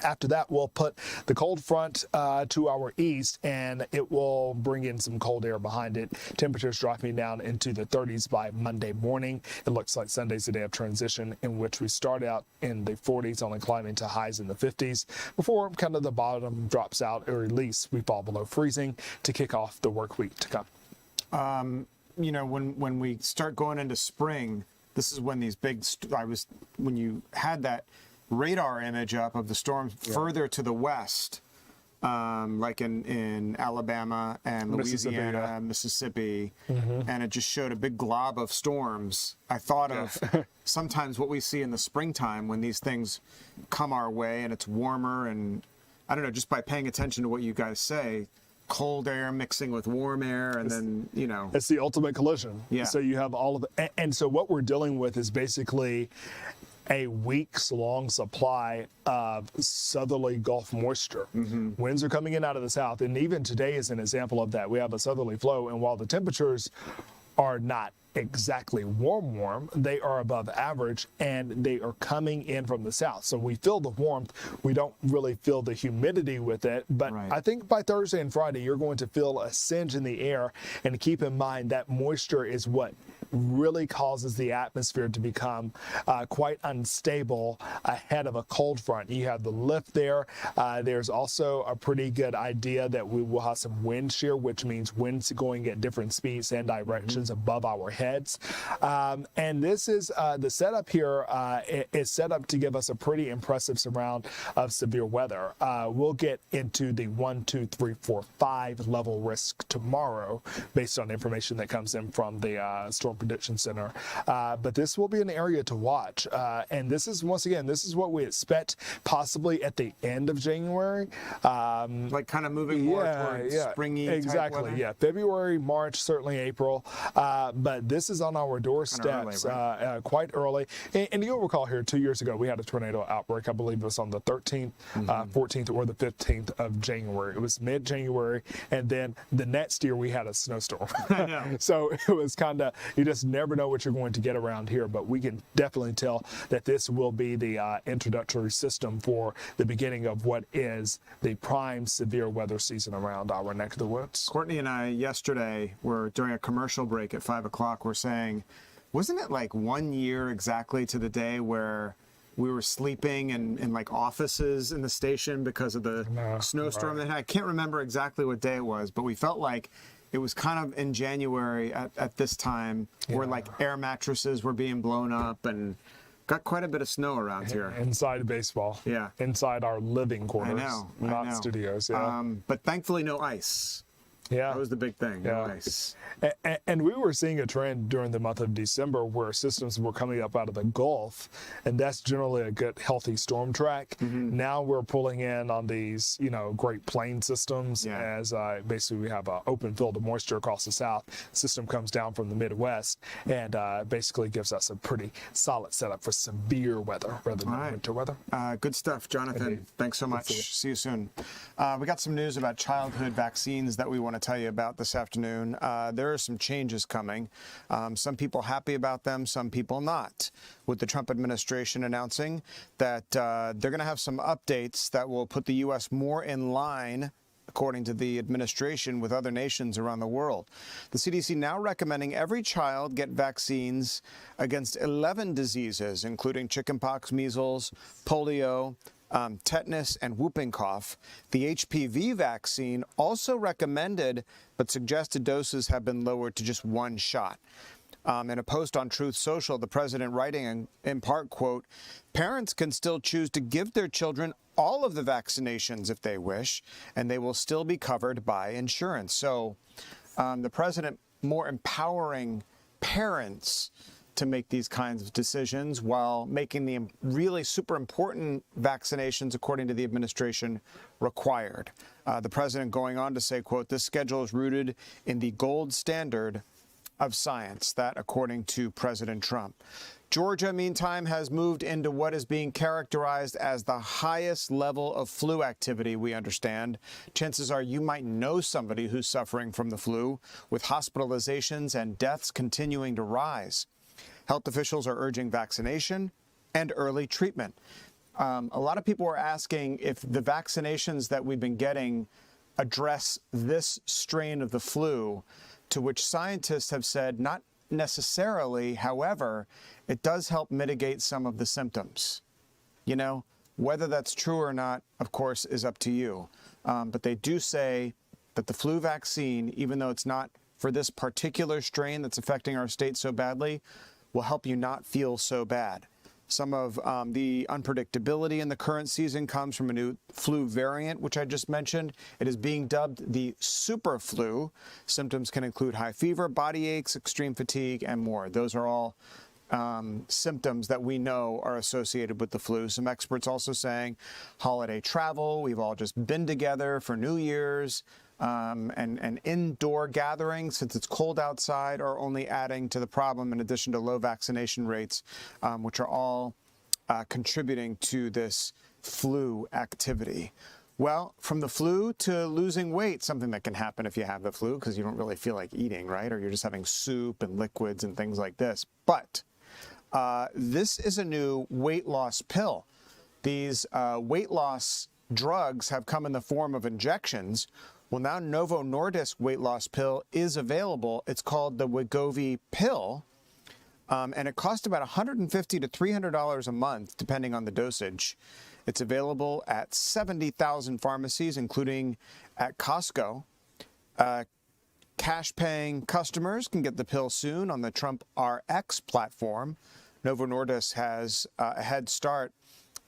After that, we'll put the cold front to our east, and it will bring in some cold air behind it. Temperatures dropping down into the 30s by Monday morning. It looks like Sunday's a day of transition in which we start out in the 40s, only climbing to highs in the 50s before kind of the bottom drops out, or at least we fall below freezing to kick off the work week to come. When we start going into spring, this is when these big, when you had that radar image up of the storms further to the west, like in Alabama and Louisiana, Mississippi, and it just showed a big glob of storms. I thought of sometimes what we see in the springtime when these things come our way and it's warmer, and I don't know, just by paying attention to what you guys say, cold air mixing with warm air, and then, you know. It's the ultimate collision. Yeah. So you have all of it. And so what we're dealing with is basically a weeks-long supply of southerly Gulf moisture. Winds are coming in out of the south, and even today is an example of that. We have a southerly flow, and while the temperatures are not exactly warm, they are above average, and they are coming in from the south. So we feel the warmth. We don't really feel the humidity with it, but I think by Thursday and Friday, you're going to feel a singe in the air, and keep in mind that moisture is what really causes the atmosphere to become quite unstable ahead of a cold front. You have the lift there. There's also a pretty good idea that we will have some wind shear, which means winds going at different speeds and directions above our heads. And this is the setup here is set up to give us a pretty impressive surround of severe weather. We'll get into the 1, 2, 3, 4, 5 level risk tomorrow based on information that comes in from the Storm Prediction Center. But this will be an area to watch. And this is, once again, this is what we expect possibly at the end of January. Like kind of moving more towards springy type weather? Yeah, February, March, certainly April. But this is on our doorsteps quite early. And you'll recall here 2 years ago, we had a tornado outbreak. I believe it was on the 13th, 14th, or the 15th of January. It was mid-January. And then the next year, we had a snowstorm. So it was kind of, you just never know what you're going to get around here. But we can definitely tell that this will be the introductory system for the beginning of what is the prime severe weather season around our neck of the woods. Courtney and I yesterday were during a commercial break at 5 o'clock. We're saying, wasn't it like 1 year exactly to the day where we were sleeping in like offices in the station because of the snowstorm that had? I can't remember exactly what day it was, but we felt like it was kind of in January at this time where like air mattresses were being blown up and got quite a bit of snow around here. Inside baseball. Yeah. Inside our living quarters. I know. Not studios. Yeah. But thankfully no ice. Yeah. That was the big thing. No ice. And we were seeing a trend during the month of December where systems were coming up out of the Gulf, and that's generally a good, healthy storm track. Now we're pulling in on these, Great Plains systems as basically we have an open field of moisture across the south. System comes down from the Midwest and basically gives us a pretty solid setup for severe weather rather than winter weather. Good stuff, Jonathan. Indeed. Thanks so much. See you soon. We got some news about childhood vaccines that we want to tell you about this afternoon. There are some changes coming. Some people happy about them, some people not. With the Trump administration announcing that they're going to have some updates that will put the U.S. more in line, according to the administration, with other nations around the world. The CDC now recommending every child get vaccines against 11 diseases, including chickenpox, measles, polio, tetanus, and whooping cough. The HPV vaccine also recommended, but suggested doses have been lowered to just 1 shot. In a post on Truth Social, the president writing in part, quote, "Parents can still choose to give their children all of the vaccinations if they wish, and they will still be covered by insurance." So the president more empowering parents to make these kinds of decisions while making the really super important vaccinations, according to the administration, required. The president going on to say, quote, "This schedule is rooted in the gold standard of science," that according to President Trump. Georgia, meantime, has moved into what is being characterized as the highest level of flu activity, we understand. Chances are you might know somebody who's suffering from the flu, with hospitalizations and deaths continuing to rise. Health officials are urging vaccination and early treatment. A lot of people are asking if the vaccinations that we've been getting address this strain of the flu, to which scientists have said not necessarily. However, it does help mitigate some of the symptoms. Whether that's true or not, of course, is up to you. But they do say that the flu vaccine, even though it's not for this particular strain that's affecting our state so badly, will help you not feel so bad. Some of the unpredictability in the current season comes from a new flu variant, which I just mentioned. It is being dubbed the super flu. Symptoms can include high fever, body aches, extreme fatigue, and more. Those are all symptoms that we know are associated with the flu. Some experts also saying holiday travel. We've all just been together for New Year's. And indoor gatherings, since it's cold outside, are only adding to the problem, in addition to low vaccination rates, which are all contributing to this flu activity. Well, from the flu to losing weight, something that can happen if you have the flu because you don't really feel like eating, right? Or you're just having soup and liquids and things like this. But this is a new weight loss pill. These weight loss drugs have come in the form of injections. Well, now Novo Nordisk weight loss pill is available. It's called the Wegovy pill, and it costs about $150 to $300 a month, depending on the dosage. It's available at 70,000 pharmacies, including at Costco. Cash-paying customers can get the pill soon on the Trump RX platform. Novo Nordisk has a head start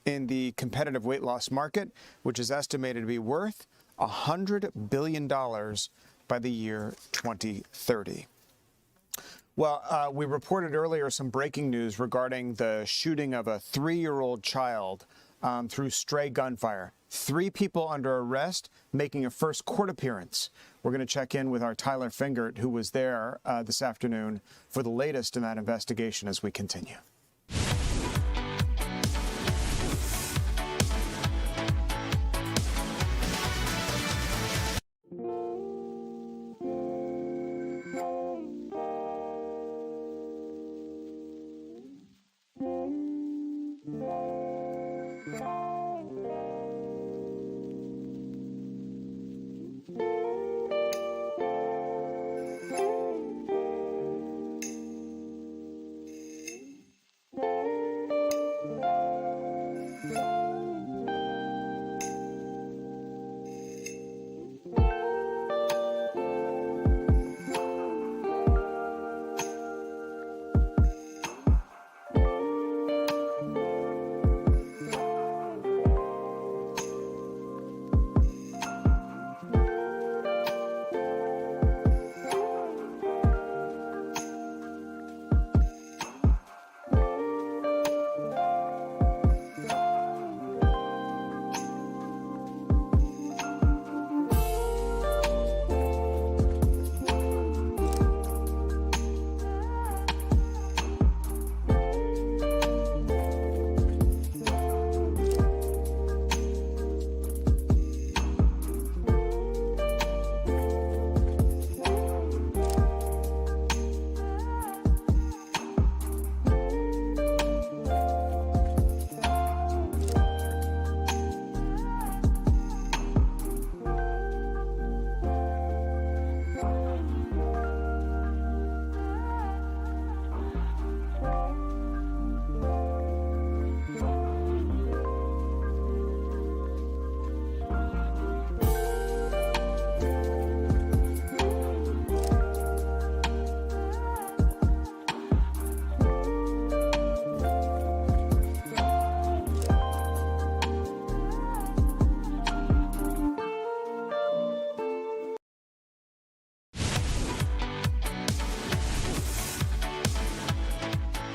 in the competitive weight loss market, which is estimated to be worth $100 billion by the year 2030. Well, we reported earlier some breaking news regarding the shooting of a 3-year-old child through stray gunfire. 3 people under arrest, making a first court appearance. We're going to check in with our Tyler Fingert, who was there this afternoon, for the latest in that investigation as we continue.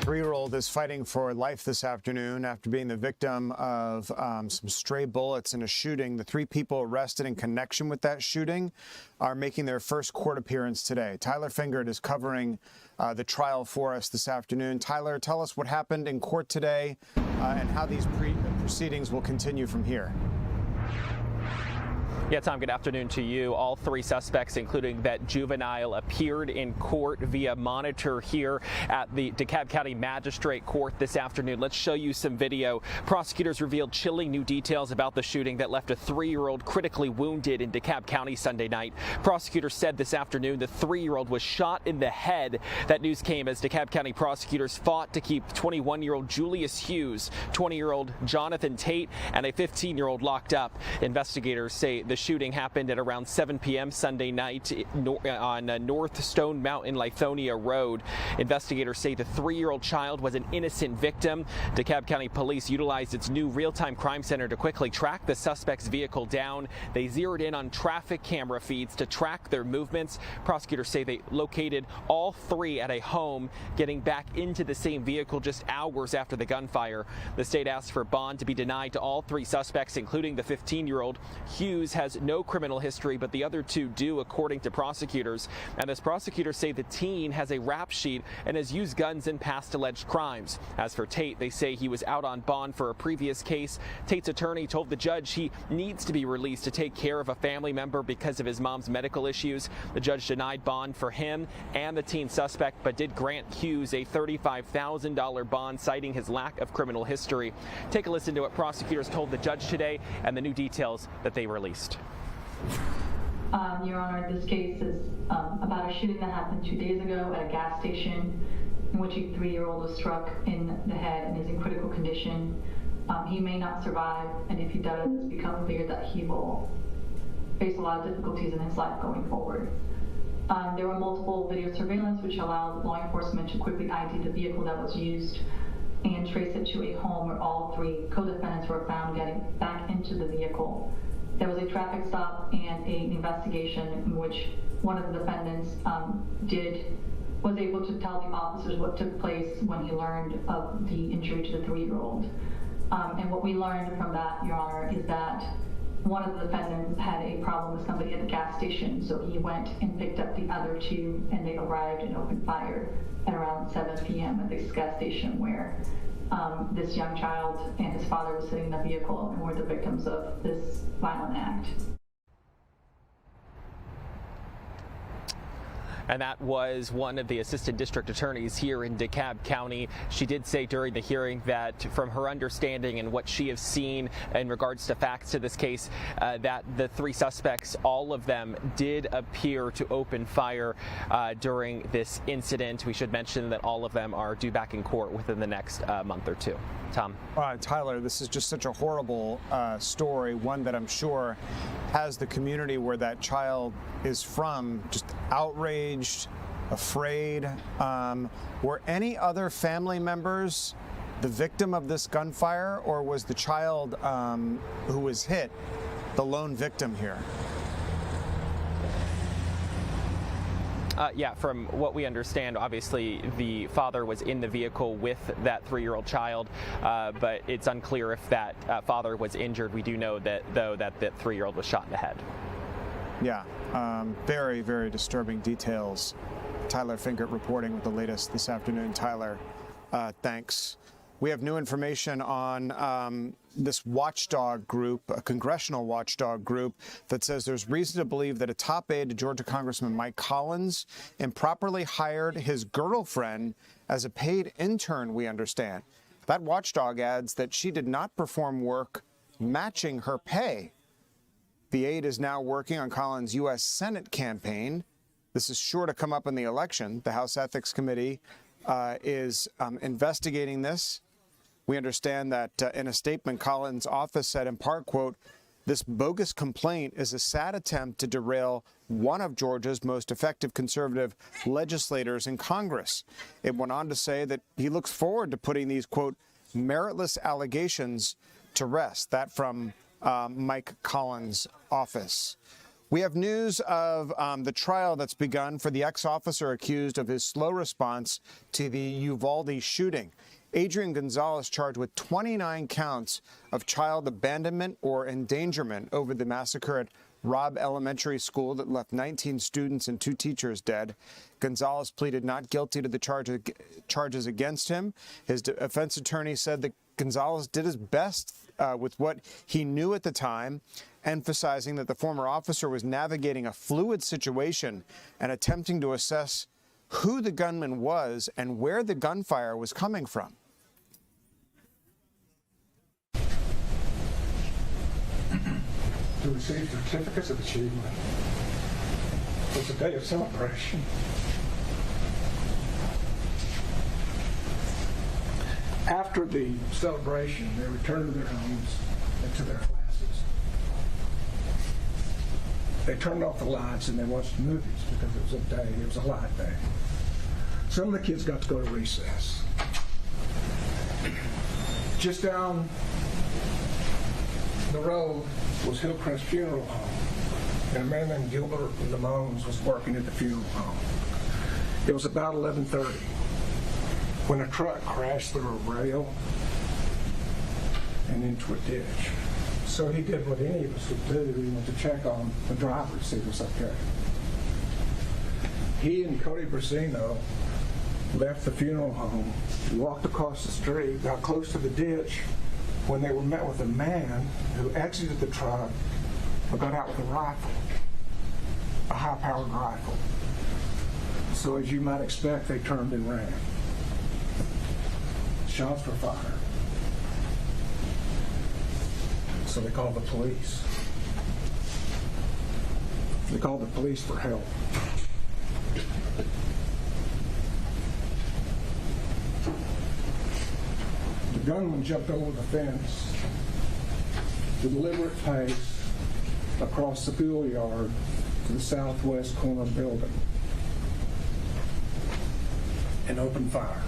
Three-year-old is fighting for life this afternoon after being the victim of some stray bullets in a shooting. The 3 people arrested in connection with that shooting are making their first court appearance today. Tyler Fingert is covering the trial for us this afternoon. Tyler, tell us what happened in court today and how these proceedings will continue from here. Yeah, Tom, good afternoon to you. All 3 suspects, including that juvenile, appeared in court via monitor here at the DeKalb County Magistrate Court this afternoon. Let's show you some video. Prosecutors revealed chilling new details about the shooting that left a 3-year-old critically wounded in DeKalb County Sunday night. Prosecutors said this afternoon the 3-year-old was shot in the head. That news came as DeKalb County prosecutors fought to keep 21-year-old Julius Hughes, 20-year-old Jonathan Tate, and a 15-year-old locked up. Investigators say the shooting happened at around 7 p.m. Sunday night on North Stone Mountain Lithonia Road. Investigators say the 3-year-old child was an innocent victim. DeKalb County Police utilized its new real-time crime center to quickly track the suspect's vehicle down. They zeroed in on traffic camera feeds to track their movements. Prosecutors say they located all 3 at a home, getting back into the same vehicle just hours after the gunfire. The state asked for bond to be denied to all 3 suspects, including the 15-year-old. Hughes has no criminal history, but the other 2 do, according to prosecutors. And as prosecutors say, the teen has a rap sheet and has used guns in past alleged crimes. As for Tate, they say he was out on bond for a previous case. Tate's attorney told the judge he needs to be released to take care of a family member because of his mom's medical issues. The judge denied bond for him and the teen suspect, but did grant Hughes a $35,000 bond, citing his lack of criminal history. Take a listen to what prosecutors told the judge today and the new details that they released. Your Honor, this case is about a shooting that happened 2 days ago at a gas station in which a 3-year-old was struck in the head and is in critical condition. He may not survive, and if he does, it's become clear that he will face a lot of difficulties in his life going forward. There were multiple video surveillance which allowed law enforcement to quickly ID the vehicle that was used and trace it to a home where all 3 co-defendants were found getting back into the vehicle. There was a traffic stop and an investigation in which one of the defendants was able to tell the officers what took place when he learned of the injury to the 3-year-old. And what we learned from that, Your Honor, is that one of the defendants had a problem with somebody at the gas station, so he went and picked up the other 2, and they arrived and opened fire at around 7 p.m. at this gas station where this young child and his father were sitting in the vehicle and were the victims of this violent act. And that was one of the assistant district attorneys here in DeKalb County. She did say during the hearing that from her understanding and what she has seen in regards to facts to this case, that the 3 suspects, all of them did appear to open fire during this incident. We should mention that all of them are due back in court within the next month or 2. Tom. Tyler, this is just such a horrible story, one that I'm sure has the community where that child is from just outraged, afraid. Were any other family members the victim of this gunfire, or was the child who was hit the lone victim here? Yeah, from what we understand, obviously the father was in the vehicle with that 3-year-old child, but it's unclear if that father was injured. We do know that, though, that the 3-year-old was shot in the head. Yeah, very, very disturbing details. Tyler Finkert reporting with the latest this afternoon. Tyler, thanks. We have new information on this watchdog group, a congressional watchdog group, that says there's reason to believe that a top aide to Georgia Congressman Mike Collins improperly hired his girlfriend as a paid intern, we understand. That watchdog adds that she did not perform work matching her pay. The aide is now working on Collins' U.S. Senate campaign. This is sure to come up in the election. The House Ethics Committee is investigating this. We understand that in a statement, Collins' office said in part, quote, "This bogus complaint is a sad attempt to derail one of Georgia's most effective conservative legislators in Congress." It went on to say that he looks forward to putting these, quote, "meritless allegations to rest." That from Mike Collins' office. We have news of the trial that's begun for the ex-officer accused of his slow response to the Uvalde shooting. Adrian Gonzalez charged with 29 counts of child abandonment or endangerment over the massacre at Robb Elementary School that left 19 students and 2 teachers dead. Gonzalez pleaded not guilty to the charges against him. His defense attorney said that Gonzalez did his best with what he knew at the time, emphasizing that the former officer was navigating a fluid situation and attempting to assess who the gunman was and where the gunfire was coming from. To receive certificates of achievement. It's a day of celebration. After the celebration, they return to their homes and to their classes. They turned off the lights and they watched movies because it was a day, it was a light day. Some of the kids got to go to recess. Just down the road was Hillcrest Funeral Home, and a man named Gilbert Lamons was working at the funeral home. It was about 11:30 when a truck crashed through a rail and into a ditch. So he did what any of us would do. He went to check on the driver to see if it was okay. He and Cody Brasino left the funeral home, walked across the street, got close to the ditch when they were met with a man who exited the truck but got out with a rifle, a high-powered rifle. So as you might expect, they turned and ran. Shots were fired. So they called the police. They called the police for help. The gunman jumped over the fence, with deliberate pace, across the schoolyard to the southwest corner building, and opened fire.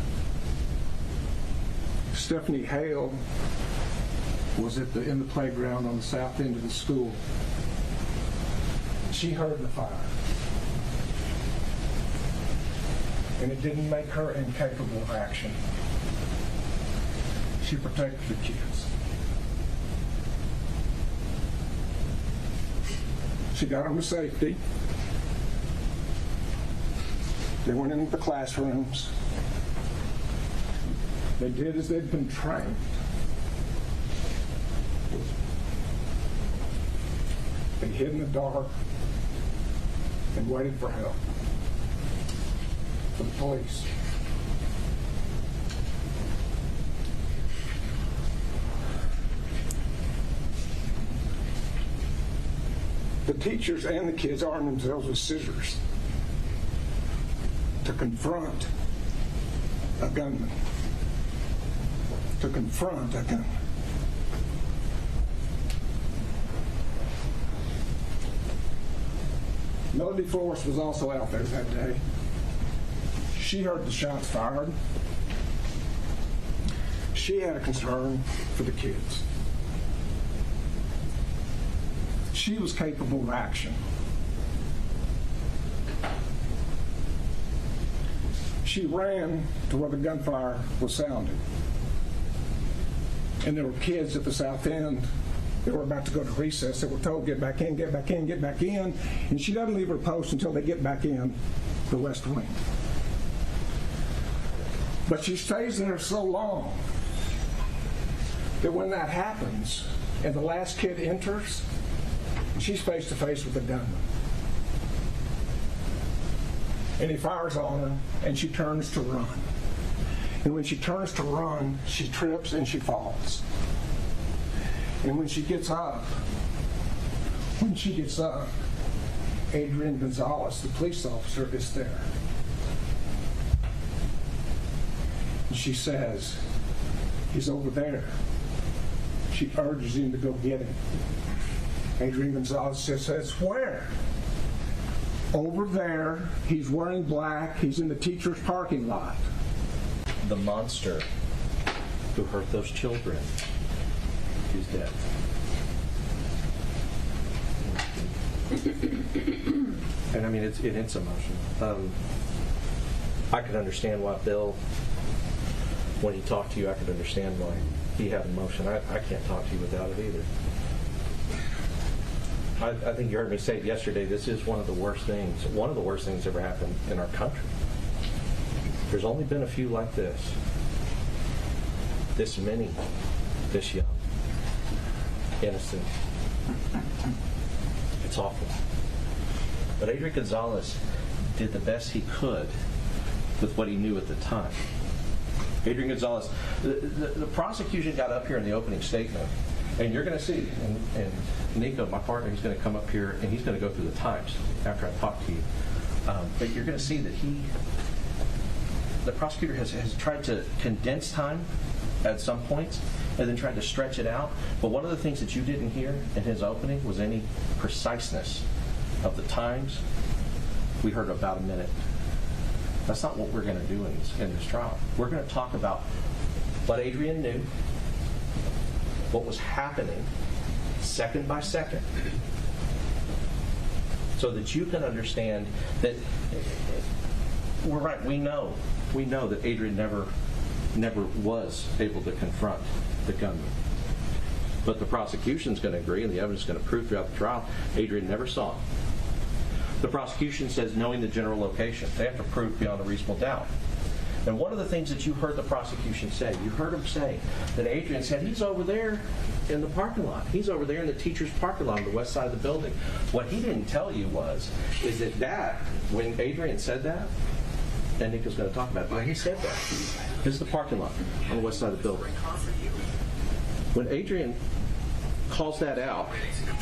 Stephanie Hale was in the playground on the south end of the school. She heard the fire, and it didn't make her incapable of action. She protected the kids. She got them to safety. They went into the classrooms. They did as they'd been trained. They hid in the dark and waited for help, for the police. The teachers and the kids armed themselves with scissors to confront a gunman. To confront a gunman. Melody Forrest was also out there that day. She heard the shots fired. She had a concern for the kids. She was capable of action. She ran to where the gunfire was sounding. And there were kids at the south end that were about to go to recess that were told, get back in, get back in, get back in. And she doesn't leave her post until they get back in the west wing. But she stays there so long that when that happens and the last kid enters, she's face to face with the gunman. And he fires on her and she turns to run. And when she turns to run, she trips and she falls. And when she gets up, Adrian Gonzalez, the police officer, is there. And she says, he's over there. She urges him to go get him. Adrian Gonzalez says, where? Over there. He's wearing black. He's in the teacher's parking lot. The monster who hurt those children is dead. And I mean, it's emotional. I could understand why Bill, when he talked to you, I could understand why he had emotion. I can't talk to you without it either. I think you heard me say it yesterday. This is one of the worst things ever happened in our country. There's only been a few like this. This many, this young, innocent. It's awful. But Adrian Gonzalez did the best he could with what he knew at the time. Adrian Gonzalez, the prosecution got up here in the opening statement, and you're going to see, and Nico, my partner, he's going to come up here and he's going to go through the times after I talk to you. But you're going to see that the prosecutor has tried to condense time at some points and then tried to stretch it out. But one of the things that you didn't hear in his opening was any preciseness of the times, we heard about a minute. That's not what we're going to do in this trial. We're going to talk about what Adrian knew, what was happening second by second, so that you can understand that we're right. We know that Adrian never was able to confront the gunman. But the prosecution's going to agree, and the evidence is going to prove throughout the trial, Adrian never saw him. The prosecution says knowing the general location. They have to prove beyond a reasonable doubt. And one of the things that you heard the prosecution say, you heard him say that Adrian said, he's over there in the parking lot. He's over there in the teacher's parking lot on the west side of the building. What he didn't tell you is that when Adrian said that, and Nick is going to talk about it, when he said that, this is the parking lot on the west side of the building. When Adrian calls that out,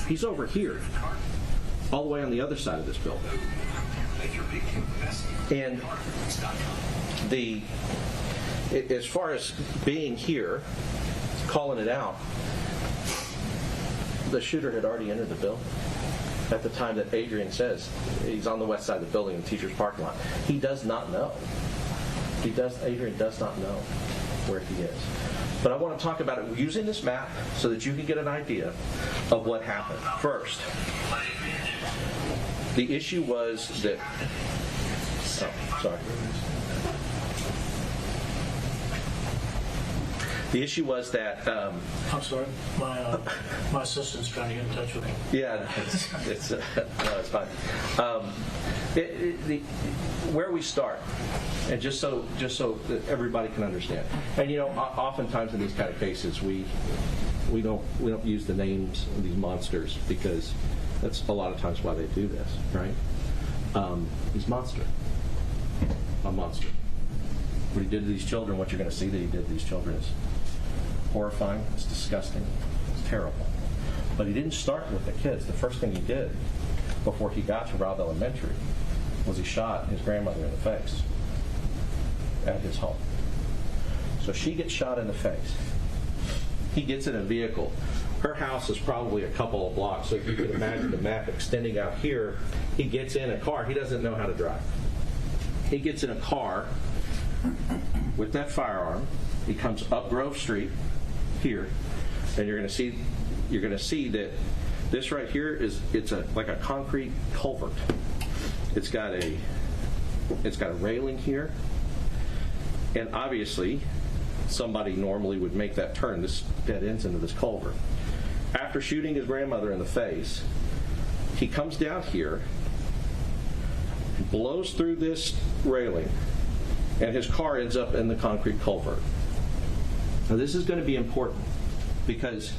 he's over here, all the way on the other side of this building. And as far as being here, calling it out, the shooter had already entered the building at the time that Adrian says he's on the west side of the building in the teacher's parking lot. He does not know. Adrian does not know where he is. But I want to talk about it using this map so that you can get an idea of what happened. First, the issue was that... Oh, sorry. The issue was that... I'm sorry. My assistant's trying to get in touch with me. Yeah, it's fine. Where we start, and just so that everybody can understand. And oftentimes in these kind of cases, we don't use the names of these monsters because that's a lot of times why they do this, right? He's a monster. What he did to these children, what you're going to see that he did to these children is horrifying. It's disgusting. It's terrible. But he didn't start with the kids. The first thing he did before he got to Uvalde Elementary was he shot his grandmother in the face at his home. So she gets shot in the face. He gets in a vehicle. Her house is probably a couple of blocks, so if you can imagine the map extending out here, he gets in a car. He doesn't know how to drive. He gets in a car with that firearm. He comes up Grove Street here, and you're going to see that this right here it's like a concrete culvert. It's got a railing here, and obviously somebody normally would make that turn. This dead ends into this culvert. After shooting his grandmother in the face, he comes down here, blows through this railing, and his car ends up in the concrete culvert. Now this is going to be important because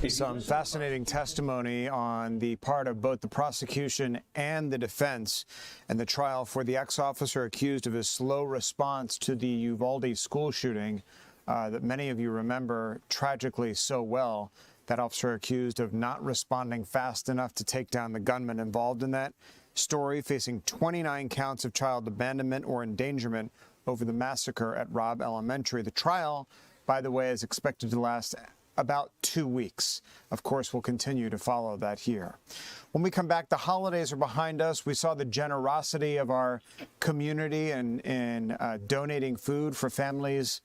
some fascinating testimony on the part of both the prosecution and the defense and the trial for the ex-officer accused of his slow response to the Uvalde school shooting that many of you remember tragically so well. That officer accused of not responding fast enough to take down the gunman involved in that story, facing 29 counts of child abandonment or endangerment over the massacre at Robb Elementary. The trial, by the way, is expected to last about 2 weeks. Of course, we'll continue to follow that here. When we come back, the holidays are behind us. We saw the generosity of our community in donating food for families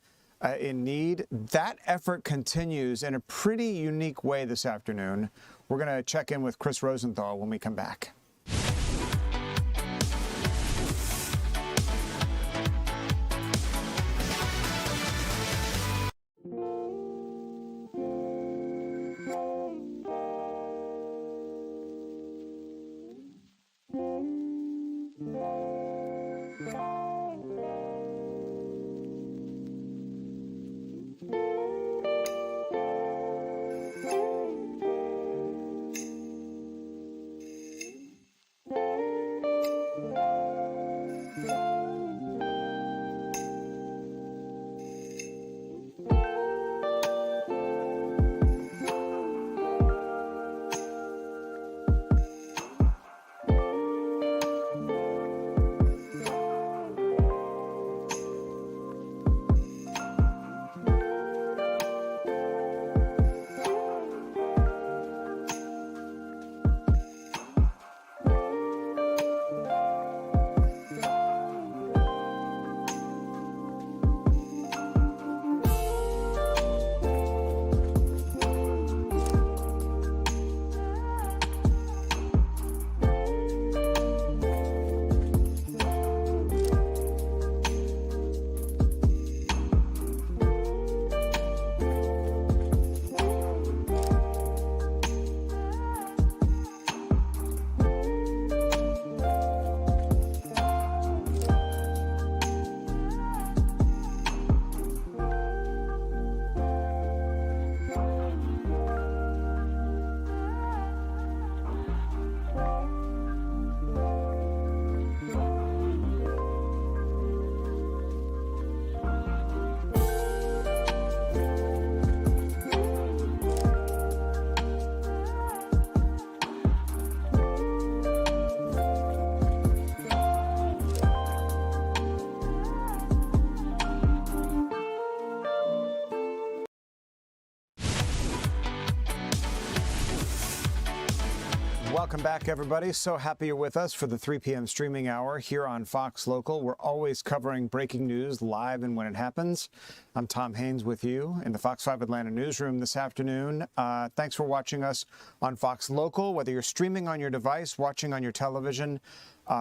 in need. That effort continues in a pretty unique way this afternoon. We're going to check in with Chris Rosenthal when we come back. Welcome back, everybody. So happy you're with us for the 3 p.m. streaming hour here on Fox Local. We're always covering breaking news live and when it happens. I'm Tom Haines with you in the Fox 5 Atlanta newsroom this afternoon. Thanks for watching us on Fox Local, whether you're streaming on your device, watching on your television,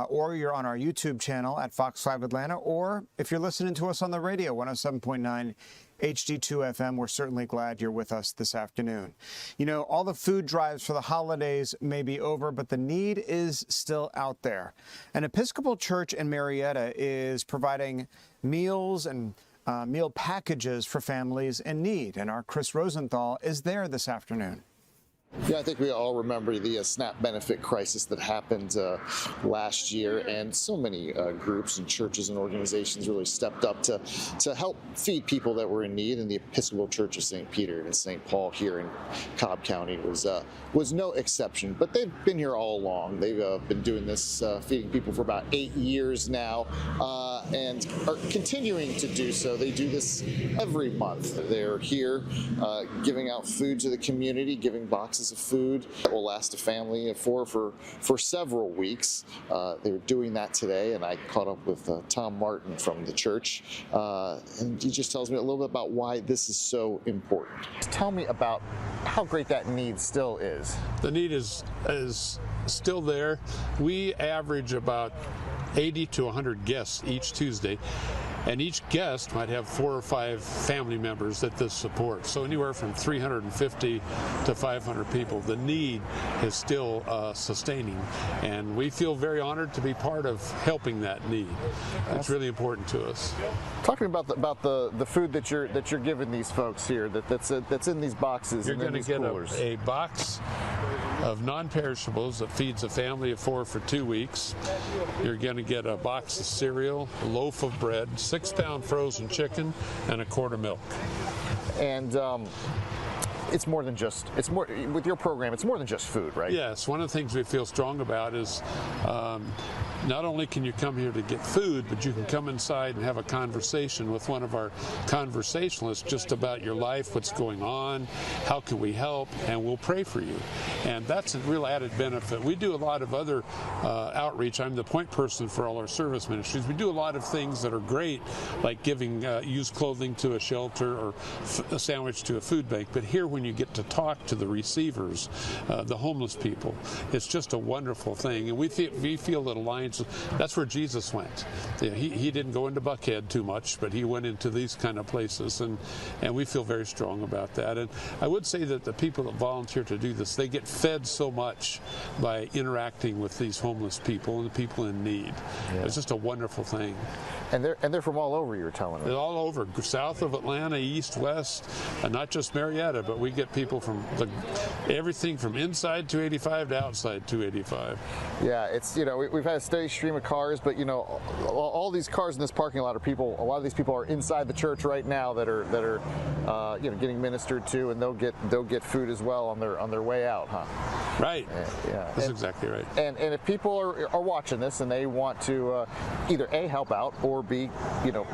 or you're on our YouTube channel at Fox 5 Atlanta, or if you're listening to us on the radio, 107.9 HD2 FM, we're certainly glad you're with us this afternoon. You know, all the food drives for the holidays may be over, but the need is still out there. An Episcopal church in Marietta is providing meals and meal packages for families in need, and our Chris Rosenthal is there this afternoon. Yeah, I think we all remember the SNAP benefit crisis that happened last year, and so many groups and churches and organizations really stepped up to help feed people that were in need, and the Episcopal Church of St. Peter and St. Paul here in Cobb County was no exception. But they've been here all along. They've been doing this, feeding people for about 8 years now, and are continuing to do so. They do this every month. They're here giving out food to the community, giving boxes of food that will last a family of four for several weeks. They're doing that today, and I caught up with Tom Martin from the church, and he just tells me a little bit about why this is so important. Tell me about how great that need still is. The need is still there. We average about 80 to 100 guests each Tuesday. And each guest might have 4 or 5 family members that this supports. So anywhere from 350 to 500 people. The need is still sustaining. And we feel very honored to be part of helping that need. It's really important to us. Talking about the food that you're giving these folks here, that's in these boxes. You're going to get a box of non-perishables that feeds a family of 4 for 2 weeks. You're going to get a box of cereal, a loaf of bread, 6-pound frozen chicken, and a quart of milk. And it's more than just, with your program, it's more than just food, right? Yes, one of the things we feel strong about is not only can you come here to get food, but you can come inside and have a conversation with one of our conversationalists just about your life, what's going on, how can we help, and we'll pray for you. And that's a real added benefit. We do a lot of other outreach. I'm the point person for all our service ministries. We do a lot of things that are great, like giving used clothing to a shelter or a sandwich to a food bank. But here, when you get to talk to the receivers, the homeless people, it's just a wonderful thing. And we feel that Alliance, that's where Jesus went. He didn't go into Buckhead too much, but he went into these kind of places, and we feel very strong about that. And I would say that the people that volunteer to do this, they get fed so much by interacting with these homeless people and the people in need. Yeah. It's just a wonderful thing. And they're from all over, you're telling me. They're all over, south of Atlanta, east, west, and not just Marietta, but we get people from everything from inside 285 to outside 285. Yeah, it's, we've had a steady stream of cars, but all these cars in this parking lot are people. A lot of these people are inside the church right now that are getting ministered to, and they'll get food as well on their way out, huh? Right. Yeah. That's exactly right. And if people are watching this and they want to either A, help out, or B,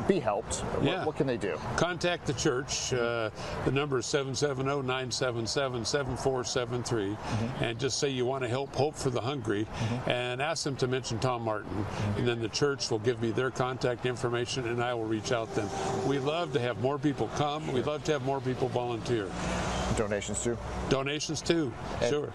be helped, what can they do? Contact the church. The number is 770-977-7473, and just say you want to help Hope for the Hungry, and ask them to mention Tom Martin, and then the church will give me their contact information, and I will reach out to them. We love to have more people come. We'd love to have more people volunteer. Donations too? Donations too, sure.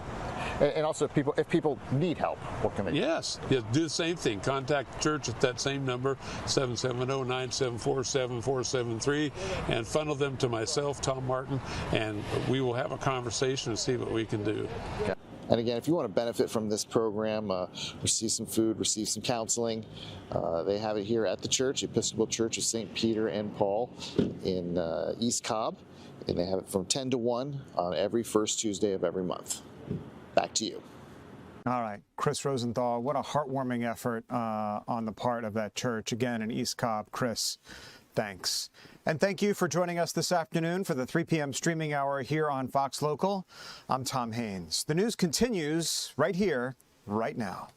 And also, if people need help, what can they do? Yes, do the same thing. Contact the church at that same number, 770-974-7473, and funnel them to myself, Tom Martin, and we will have a conversation and see what we can do. Okay. And again, if you want to benefit from this program, receive some food, receive some counseling, they have it here at the church, Episcopal Church of St. Peter and Paul in East Cobb, and they have it from 10 to 1 on every first Tuesday of every month. Back to you. All right, Chris Rosenthal, what a heartwarming effort on the part of that church. Again, in East Cobb. Chris, thanks. And thank you for joining us this afternoon for the 3 p.m. streaming hour here on Fox Local. I'm Tom Haines. The news continues right here, right now.